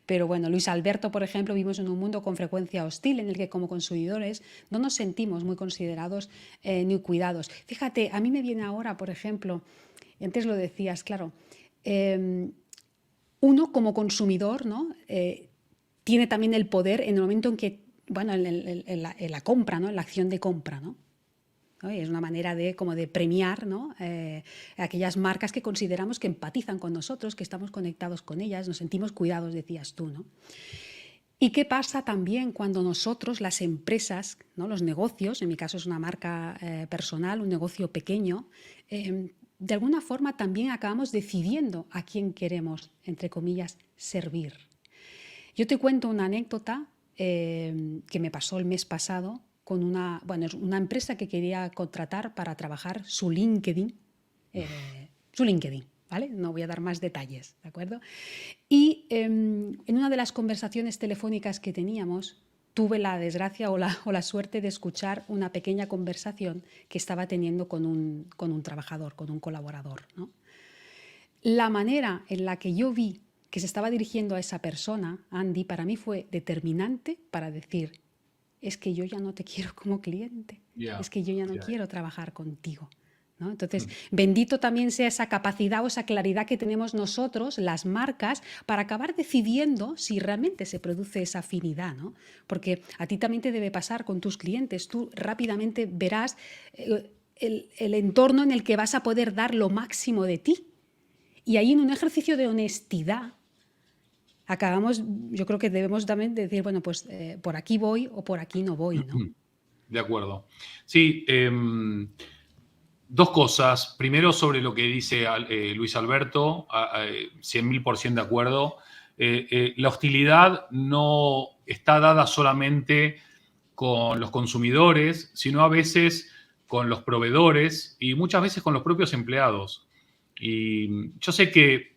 Pero bueno, Luis Alberto, por ejemplo, vivimos en un mundo con frecuencia hostil en el que como consumidores no nos sentimos muy considerados ni cuidados. Fíjate, a mí me viene ahora, por ejemplo, antes lo decías, claro, uno como consumidor, ¿no? Tiene también el poder en el momento en que, bueno, en la compra, ¿no? En la acción de compra, ¿no? Es una manera de premiar, ¿no? Aquellas marcas que consideramos que empatizan con nosotros, que estamos conectados con ellas, nos sentimos cuidados, decías tú, ¿no? ¿Y qué pasa también cuando nosotros, las empresas, ¿no? Los negocios, en mi caso es una marca personal, un negocio pequeño, de alguna forma también acabamos decidiendo a quién queremos, entre comillas, servir? Yo te cuento una anécdota que me pasó el mes pasado con una empresa que quería contratar para trabajar su LinkedIn, ¿vale? No voy a dar más detalles, ¿de acuerdo? Y en una de las conversaciones telefónicas que teníamos, tuve la desgracia o la suerte de escuchar una pequeña conversación que estaba teniendo con un trabajador, con un colaborador, ¿no? La manera en la que yo vi que se estaba dirigiendo a esa persona, Andy, para mí fue determinante para decir, es que yo ya no te quiero como cliente, es que yo ya no quiero trabajar contigo, ¿no? Entonces, bendito también sea esa capacidad o esa claridad que tenemos nosotros, las marcas, para acabar decidiendo si realmente se produce esa afinidad, ¿no? Porque a ti también te debe pasar con tus clientes. Tú rápidamente verás el entorno en el que vas a poder dar lo máximo de ti. Y ahí, en un ejercicio de honestidad, yo creo que debemos también decir, bueno, pues por aquí voy o por aquí no voy, ¿no? De acuerdo. Sí, dos cosas. Primero, sobre lo que dice Luis Alberto, 100.000% de acuerdo. La hostilidad no está dada solamente con los consumidores, sino a veces con los proveedores y muchas veces con los propios empleados. Y yo sé que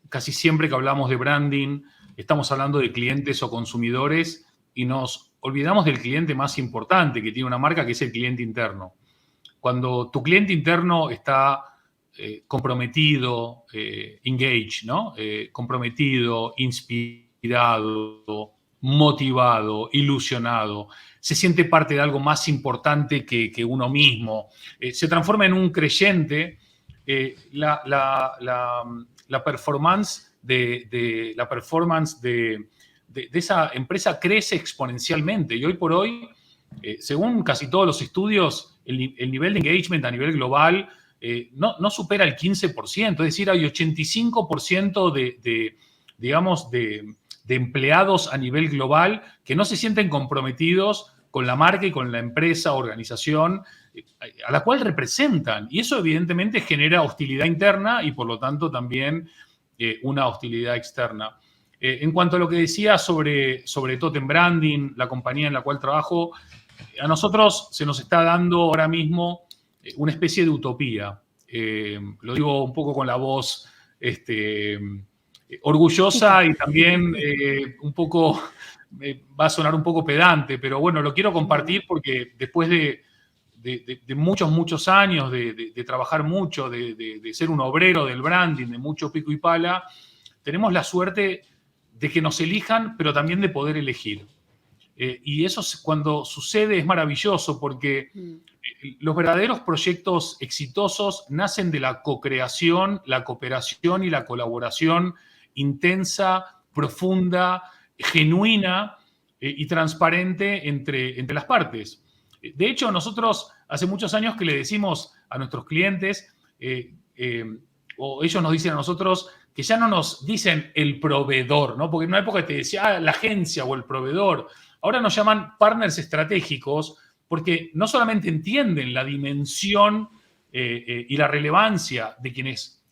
casi siempre que hablamos de branding estamos hablando de clientes o consumidores y nos olvidamos del cliente más importante que tiene una marca, que es el cliente interno. Cuando tu cliente interno está comprometido, engaged, ¿no? Comprometido, inspirado, motivado, ilusionado, se siente parte de algo más importante que uno mismo, se transforma en un creyente. La performance de esa empresa crece exponencialmente y hoy por hoy, según casi todos los estudios, el nivel de engagement a nivel global no supera el 15%, es decir, hay 85% de empleados a nivel global que no se sienten comprometidos con la marca y con la empresa, organización a la cual representan. Y eso evidentemente genera hostilidad interna y por lo tanto también una hostilidad externa. En cuanto a lo que decía sobre Totem Branding, la compañía en la cual trabajo, a nosotros se nos está dando ahora mismo una especie de utopía. Lo digo un poco con la voz orgullosa y también un poco, va a sonar un poco pedante, pero bueno, lo quiero compartir porque después de muchos años de trabajar mucho, de ser un obrero del branding, de mucho pico y pala, tenemos la suerte de que nos elijan, pero también de poder elegir. Y eso cuando sucede es maravilloso porque los verdaderos proyectos exitosos nacen de la co-creación, la cooperación y la colaboración intensa, profunda, genuina y transparente entre las partes. De hecho, nosotros hace muchos años que le decimos a nuestros clientes, o ellos nos dicen a nosotros, que ya no nos dicen el proveedor, ¿no? Porque en una época te decía la agencia o el proveedor. Ahora nos llaman partners estratégicos porque no solamente entienden la dimensión y la relevancia de quienes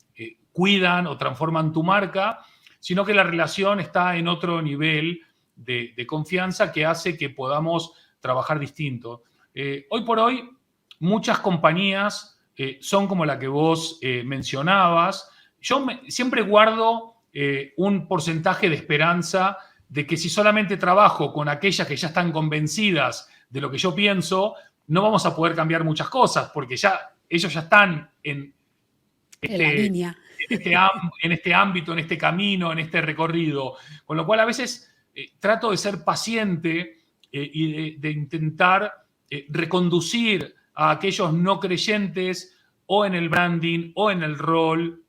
cuidan o transforman tu marca, sino que la relación está en otro nivel de confianza que hace que podamos trabajar distinto. Hoy por hoy, muchas compañías son como la que vos mencionabas. Yo siempre guardo un porcentaje de esperanza de que si solamente trabajo con aquellas que ya están convencidas de lo que yo pienso, no vamos a poder cambiar muchas cosas, porque ya ellos ya están en la línea. en este ámbito, en este camino, en este recorrido. Con lo cual a veces trato de ser paciente y de intentar reconducir a aquellos no creyentes o en el branding o en el rol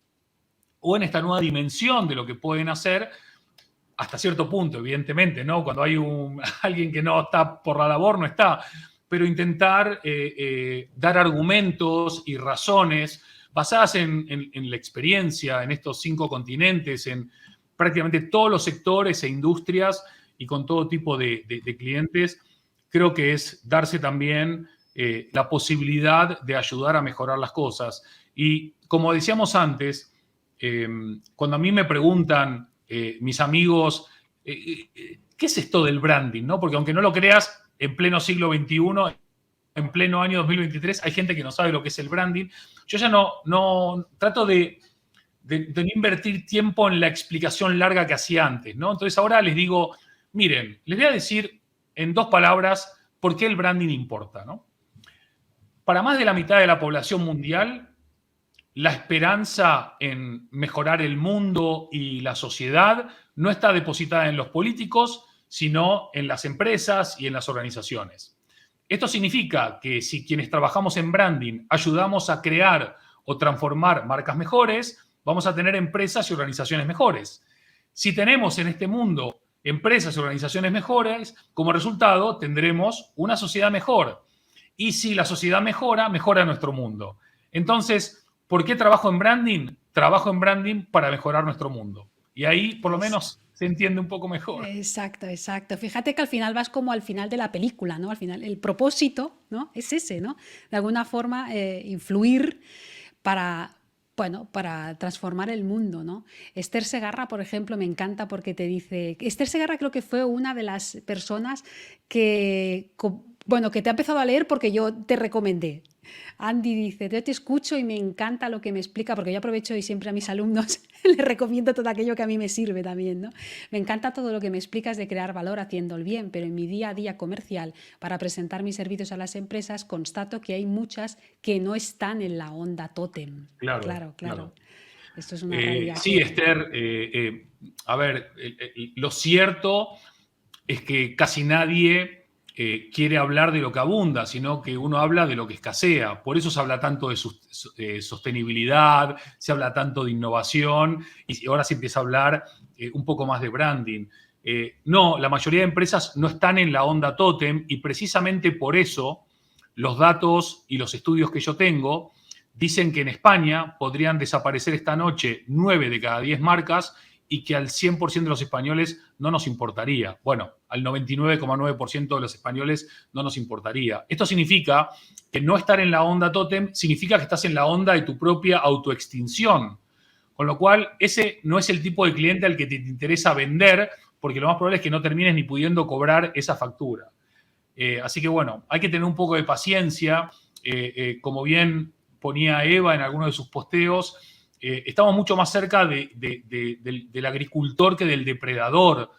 o en esta nueva dimensión de lo que pueden hacer hasta cierto punto, evidentemente, ¿no? Cuando hay alguien que no está por la labor, no está. Pero intentar dar argumentos y razones basadas en la experiencia, en estos 5 continentes, en prácticamente todos los sectores e industrias y con todo tipo de clientes, creo que es darse también la posibilidad de ayudar a mejorar las cosas. Y como decíamos antes, cuando a mí me preguntan mis amigos, ¿qué es esto del branding? ¿No? Porque aunque no lo creas, en pleno siglo XXI, en pleno año 2023, hay gente que no sabe lo que es el branding. Yo ya no trato de no invertir tiempo en la explicación larga que hacía antes, ¿no? Entonces ahora les digo, miren, les voy a decir en 2 palabras por qué el branding importa, ¿no? Para más de la mitad de la población mundial, la esperanza en mejorar el mundo y la sociedad no está depositada en los políticos, sino en las empresas y en las organizaciones. Esto significa que si quienes trabajamos en branding ayudamos a crear o transformar marcas mejores, vamos a tener empresas y organizaciones mejores. Si tenemos en este mundo empresas y organizaciones mejores, como resultado tendremos una sociedad mejor. Y si la sociedad mejora, mejora nuestro mundo. Entonces, ¿por qué trabajo en branding? Trabajo en branding para mejorar nuestro mundo. Y ahí, por lo menos, se entiende un poco mejor. Exacto, exacto. Fíjate que al final vas como al final de la película, ¿no? Al final, el propósito, ¿no? Es ese, ¿no? De alguna forma, influir para, bueno, para transformar el mundo, ¿no? Esther Segarra, por ejemplo, me encanta porque te dice... Esther Segarra creo que fue una de las personas que, bueno, que te ha empezado a leer porque yo te recomendé. Andy dice, yo te escucho y me encanta lo que me explica, porque yo aprovecho y siempre a mis alumnos les recomiendo todo aquello que a mí me sirve también, ¿no? Me encanta todo lo que me explicas de crear valor haciendo el bien, pero en mi día a día comercial, para presentar mis servicios a las empresas, constato que hay muchas que no están en la onda tótem. Claro. Esto es una realidad. Sí, Esther, a ver, lo cierto es que casi nadie quiere hablar de lo que abunda, sino que uno habla de lo que escasea. Por eso se habla tanto de sostenibilidad, se habla tanto de innovación y ahora se empieza a hablar un poco más de branding. No, la mayoría de empresas no están en la onda tótem y precisamente por eso los datos y los estudios que yo tengo dicen que en España podrían desaparecer esta noche 9 de cada 10 marcas y que al 100% de los españoles no nos importaría. Bueno, al 99,9% de los españoles no nos importaría. Esto significa que no estar en la onda tótem significa que estás en la onda de tu propia autoextinción. Con lo cual, ese no es el tipo de cliente al que te interesa vender, porque lo más probable es que no termines ni pudiendo cobrar esa factura. Así que, bueno, hay que tener un poco de paciencia. Como bien ponía Eva en alguno de sus posteos, estamos mucho más cerca del agricultor que del depredador.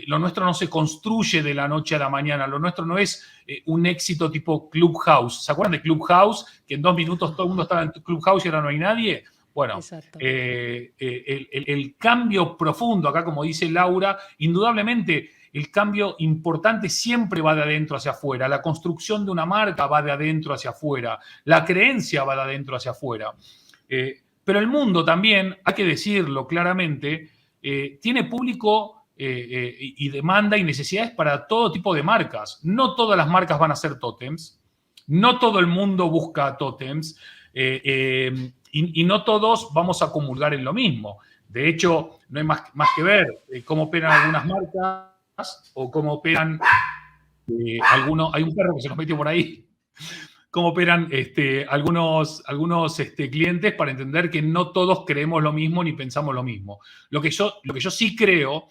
Lo nuestro no se construye de la noche a la mañana. Lo nuestro no es un éxito tipo Clubhouse. ¿Se acuerdan de Clubhouse? Que en 2 minutos todo el mundo estaba en Clubhouse y ahora no hay nadie. Bueno, el cambio profundo, acá como dice Laura, indudablemente el cambio importante siempre va de adentro hacia afuera. La construcción de una marca va de adentro hacia afuera. La creencia va de adentro hacia afuera. Pero el mundo también, hay que decirlo claramente, tiene público y demanda y necesidades para todo tipo de marcas. No todas las marcas van a ser tótems, no todo el mundo busca tótems y no todos vamos a comulgar en lo mismo. De hecho, no hay más que ver cómo operan algunas marcas o cómo operan algunos. Hay un perro que se nos metió por ahí. Cómo operan algunos clientes para entender que no todos creemos lo mismo ni pensamos lo mismo. Lo que yo sí creo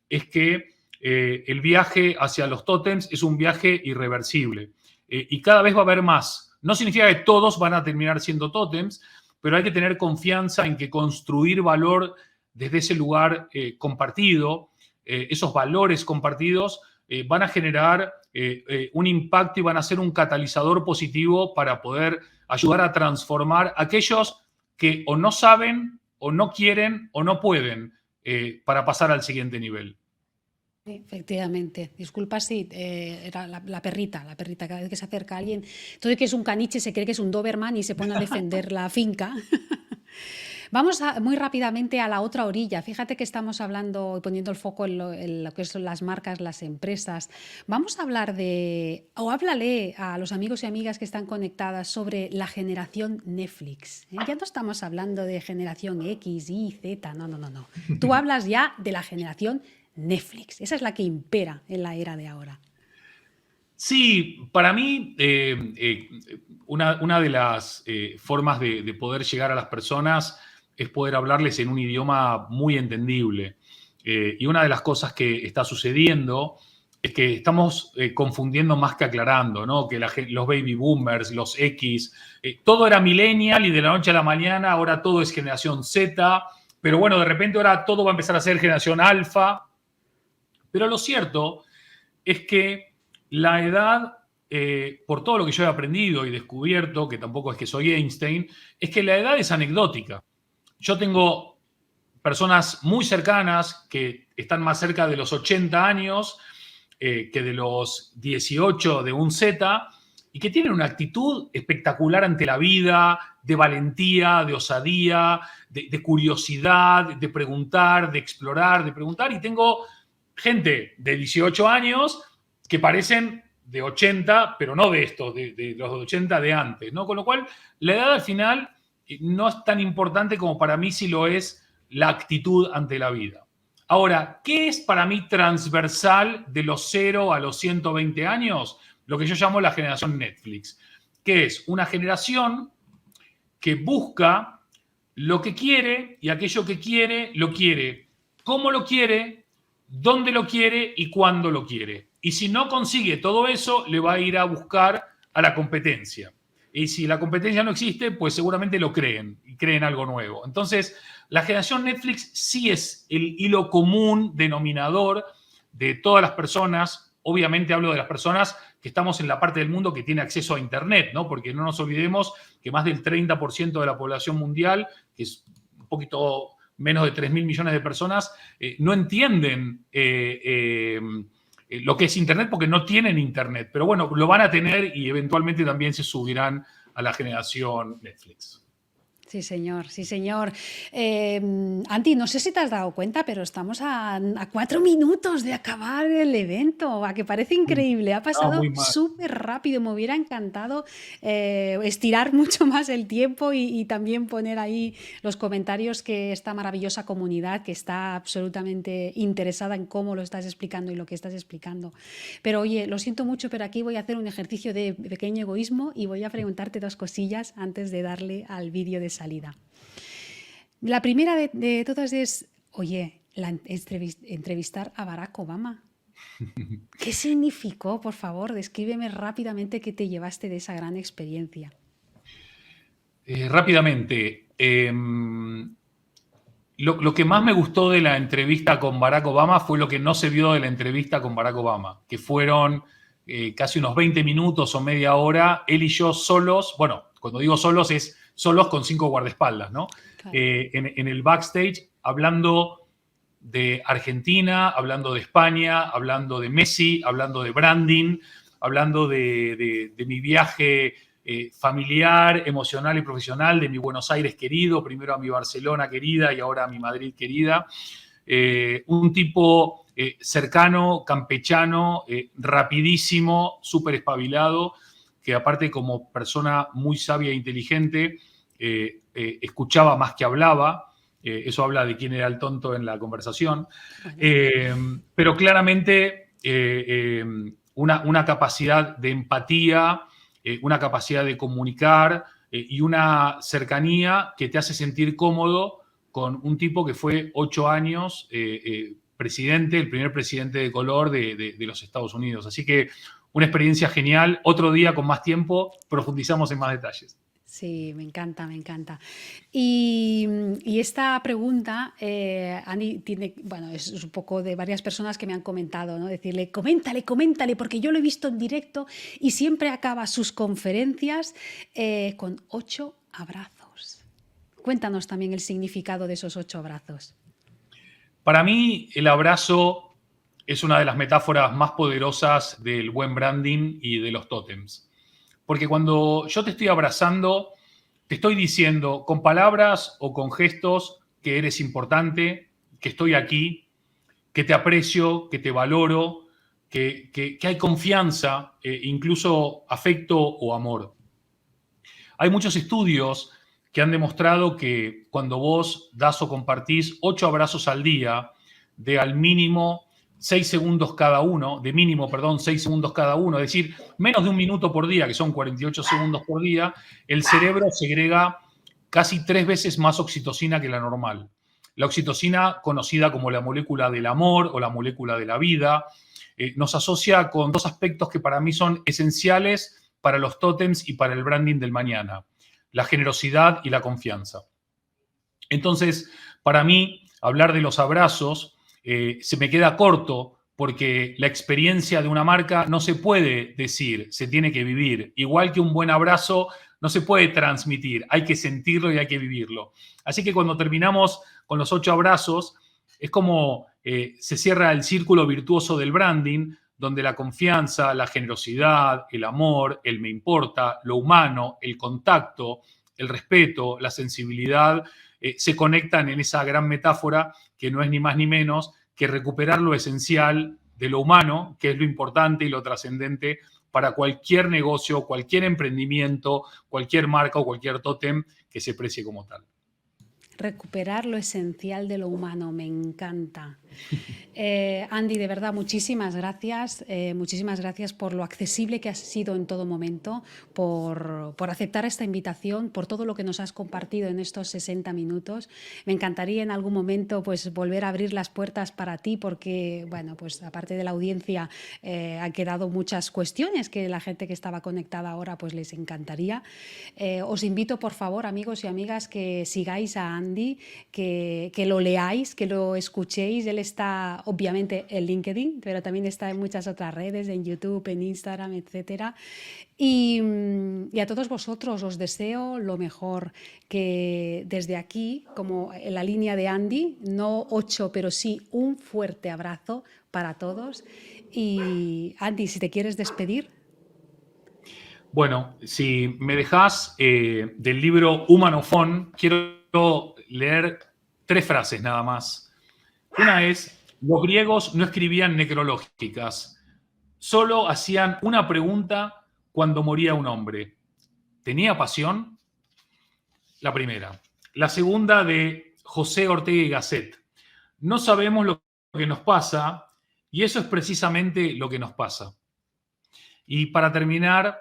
es que el viaje hacia los tótems es un viaje irreversible. Y cada vez va a haber más. No significa que todos van a terminar siendo tótems, pero hay que tener confianza en que construir valor desde ese lugar compartido, esos valores compartidos, van a generar un impacto y van a ser un catalizador positivo para poder ayudar a transformar a aquellos que o no saben, o no quieren, o no pueden para pasar al siguiente nivel. Efectivamente. Disculpa si era la perrita, cada vez que se acerca a alguien, todo que es un caniche se cree que es un Doberman y se pone a defender la finca. Vamos muy rápidamente a la otra orilla. Fíjate que estamos hablando y poniendo el foco en lo que son las marcas, las empresas. Vamos a hablar o háblale a los amigos y amigas que están conectadas sobre la generación Netflix. Ya no estamos hablando de generación X, Y, Z, no. Tú hablas ya de la generación Netflix. Esa es la que impera en la era de ahora. Sí, para mí una de las formas de poder llegar a las personas es poder hablarles en un idioma muy entendible. Y una de las cosas que está sucediendo es que estamos confundiendo más que aclarando, ¿no? Que los baby boomers, los X, todo era millennial y de la noche a la mañana ahora todo es generación Z, pero bueno, de repente ahora todo va a empezar a ser generación alfa. Pero lo cierto es que la edad, por todo lo que yo he aprendido y descubierto, que tampoco es que soy Einstein, es que la edad es anecdótica. Yo tengo personas muy cercanas que están más cerca de los 80 años que de los 18 de un Z y que tienen una actitud espectacular ante la vida, de valentía, de osadía, de curiosidad, de preguntar, de explorar, de preguntar. Y tengo gente de 18 años que parecen de 80, pero no de estos, de los 80 de antes, ¿no? Con lo cual, la edad al final no es tan importante como para mí si lo es la actitud ante la vida. Ahora, ¿qué es para mí transversal de los 0 a los 120 años? Lo que yo llamo la generación Netflix, que es una generación que busca lo que quiere y aquello que quiere, lo quiere. ¿Cómo lo quiere? ¿Dónde lo quiere? ¿Y cuándo lo quiere? Y si no consigue todo eso, le va a ir a buscar a la competencia. Y si la competencia no existe, pues seguramente lo creen y creen algo nuevo. Entonces, la generación Netflix sí es el hilo común denominador de todas las personas. Obviamente hablo de las personas que estamos en la parte del mundo que tiene acceso a Internet, ¿no? Porque no nos olvidemos que más del 30% de la población mundial, que es un poquito menos de 3.000 millones de personas, no entienden lo que es Internet porque no tienen Internet. Pero bueno, lo van a tener y eventualmente también se subirán a la generación Netflix. Sí, señor, sí, señor. Andy, no sé si te has dado cuenta, pero estamos a 4 minutos de acabar el evento, a que parece increíble. Ha pasado súper rápido. Me hubiera encantado estirar mucho más el tiempo y también poner ahí los comentarios que esta maravillosa comunidad que está absolutamente interesada en cómo lo estás explicando y lo que estás explicando. Pero oye, lo siento mucho, pero aquí voy a hacer un ejercicio de pequeño egoísmo y voy a preguntarte 2 cosillas antes de darle al vídeo de salida. La primera de todas es, oye, entrevistar a Barack Obama. ¿Qué significó? Por favor, descríbeme rápidamente qué te llevaste de esa gran experiencia. Rápidamente, lo que más me gustó de la entrevista con Barack Obama fue lo que no se vio de la entrevista con Barack Obama, que fueron casi unos 20 minutos o media hora, él y yo solos. Bueno, cuando digo solos es solos con 5 guardaespaldas, ¿no? Claro. En el backstage, hablando de Argentina, hablando de España, hablando de Messi, hablando de branding, hablando de mi viaje familiar, emocional y profesional, de mi Buenos Aires querido, primero a mi Barcelona querida y ahora a mi Madrid querida. Un tipo cercano, campechano, rapidísimo, súper espabilado, que aparte como persona muy sabia e inteligente, escuchaba más que hablaba, Eso habla de quién era el tonto en la conversación. Bueno. Pero claramente una capacidad de empatía, una capacidad de comunicar y una cercanía que te hace sentir cómodo con un tipo que fue 8 años presidente, el primer presidente de color de los Estados Unidos. Así que una experiencia genial. Otro día, con más tiempo, profundizamos en más detalles. Sí, me encanta, me encanta. Y esta pregunta, Ani, tiene, bueno, es un poco de varias personas que me han comentado, ¿no? Decirle, coméntale, coméntale, porque yo lo he visto en directo y siempre acaba sus conferencias con 8 abrazos. Cuéntanos también el significado de esos 8 abrazos. Para mí, el abrazo es una de las metáforas más poderosas del buen branding y de los tótems. Porque cuando yo te estoy abrazando, te estoy diciendo con palabras o con gestos que eres importante, que estoy aquí, que te aprecio, que te valoro, que hay confianza, incluso afecto o amor. Hay muchos estudios que han demostrado que cuando vos das o compartís 8 abrazos al día, de al mínimo 6 segundos cada uno, de mínimo, perdón, 6 segundos cada uno, es decir, menos de un minuto por día, que son 48 segundos por día, el cerebro segrega casi 3 veces más oxitocina que la normal. La oxitocina, conocida como la molécula del amor o la molécula de la vida, nos asocia con 2 aspectos que para mí son esenciales para los tótems y para el branding del mañana: la generosidad y la confianza. Entonces, para mí, hablar de los abrazos se me queda corto porque la experiencia de una marca no se puede decir, se tiene que vivir. Igual que un buen abrazo no se puede transmitir, hay que sentirlo y hay que vivirlo. Así que cuando terminamos con los 8 abrazos, es como se cierra el círculo virtuoso del branding, donde la confianza, la generosidad, el amor, el me importa, lo humano, el contacto, el respeto, la sensibilidad, se conectan en esa gran metáfora que no es ni más ni menos que recuperar lo esencial de lo humano, que es lo importante y lo trascendente para cualquier negocio, cualquier emprendimiento, cualquier marca o cualquier tótem que se precie como tal. Recuperar lo esencial de lo humano, me encanta. Andy, de verdad, muchísimas gracias. Muchísimas gracias por lo accesible que has sido en todo momento, por aceptar esta invitación, por todo lo que nos has compartido en estos 60 minutos. Me encantaría en algún momento pues, volver a abrir las puertas para ti, porque, bueno, pues aparte de la audiencia, han quedado muchas cuestiones que la gente que estaba conectada ahora pues les encantaría. Os invito, por favor, amigos y amigas, que sigáis a Andy, que lo leáis, que lo escuchéis. Él está obviamente en LinkedIn, pero también está en muchas otras redes, en YouTube, en Instagram, etcétera. Y a todos vosotros os deseo lo mejor, que desde aquí, como en la línea de Andy, no 8, pero sí un fuerte abrazo para todos. Y Andy, si te quieres despedir. Bueno, si me dejás del libro Humanofón, quiero leer 3 frases nada más. Una es: los griegos no escribían necrológicas, solo hacían una pregunta cuando moría un hombre. ¿Tenía pasión? La primera. La segunda, de José Ortega y Gasset: no sabemos lo que nos pasa y eso es precisamente lo que nos pasa. Y para terminar,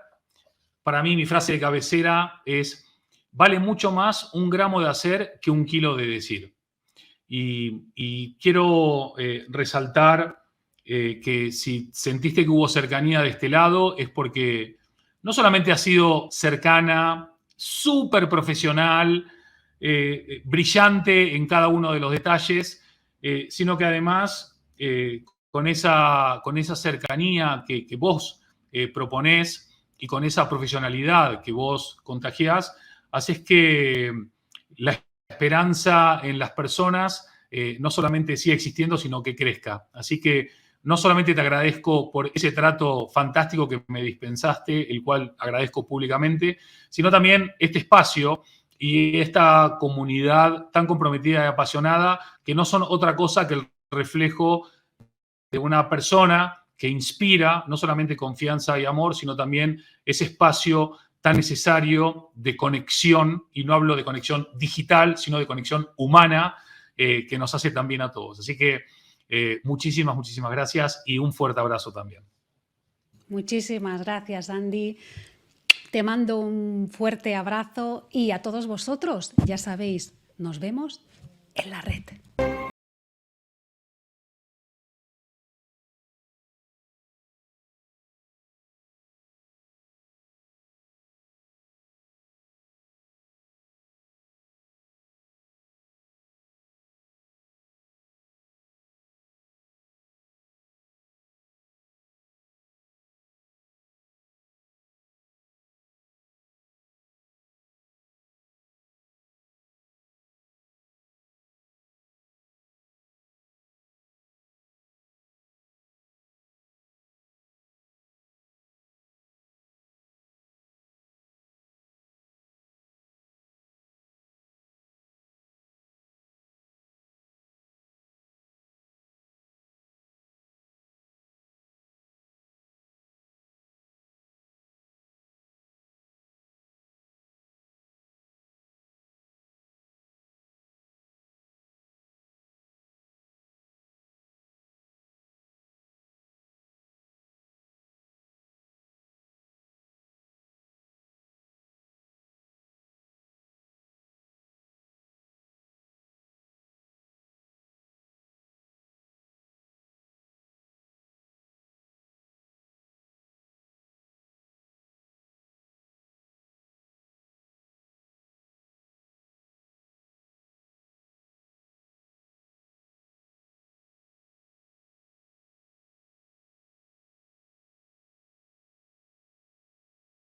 para mí mi frase de cabecera es: vale mucho más un gramo de hacer que un kilo de decir. Y quiero resaltar que si sentiste que hubo cercanía de este lado es porque no solamente has sido cercana, súper profesional, brillante en cada uno de los detalles, sino que además con esa cercanía que vos proponés y con esa profesionalidad que vos contagiás, haces que la esperanza en las personas no solamente siga existiendo, sino que crezca. Así que no solamente te agradezco por ese trato fantástico que me dispensaste, el cual agradezco públicamente, sino también este espacio y esta comunidad tan comprometida y apasionada, que no son otra cosa que el reflejo de una persona que inspira no solamente confianza y amor, sino también ese espacio tan necesario de conexión, y no hablo de conexión digital, sino de conexión humana, que nos hace tan bien a todos. Así que muchísimas, muchísimas gracias y un fuerte abrazo también. Muchísimas gracias, Andy. Te mando un fuerte abrazo y a todos vosotros, ya sabéis, nos vemos en la red.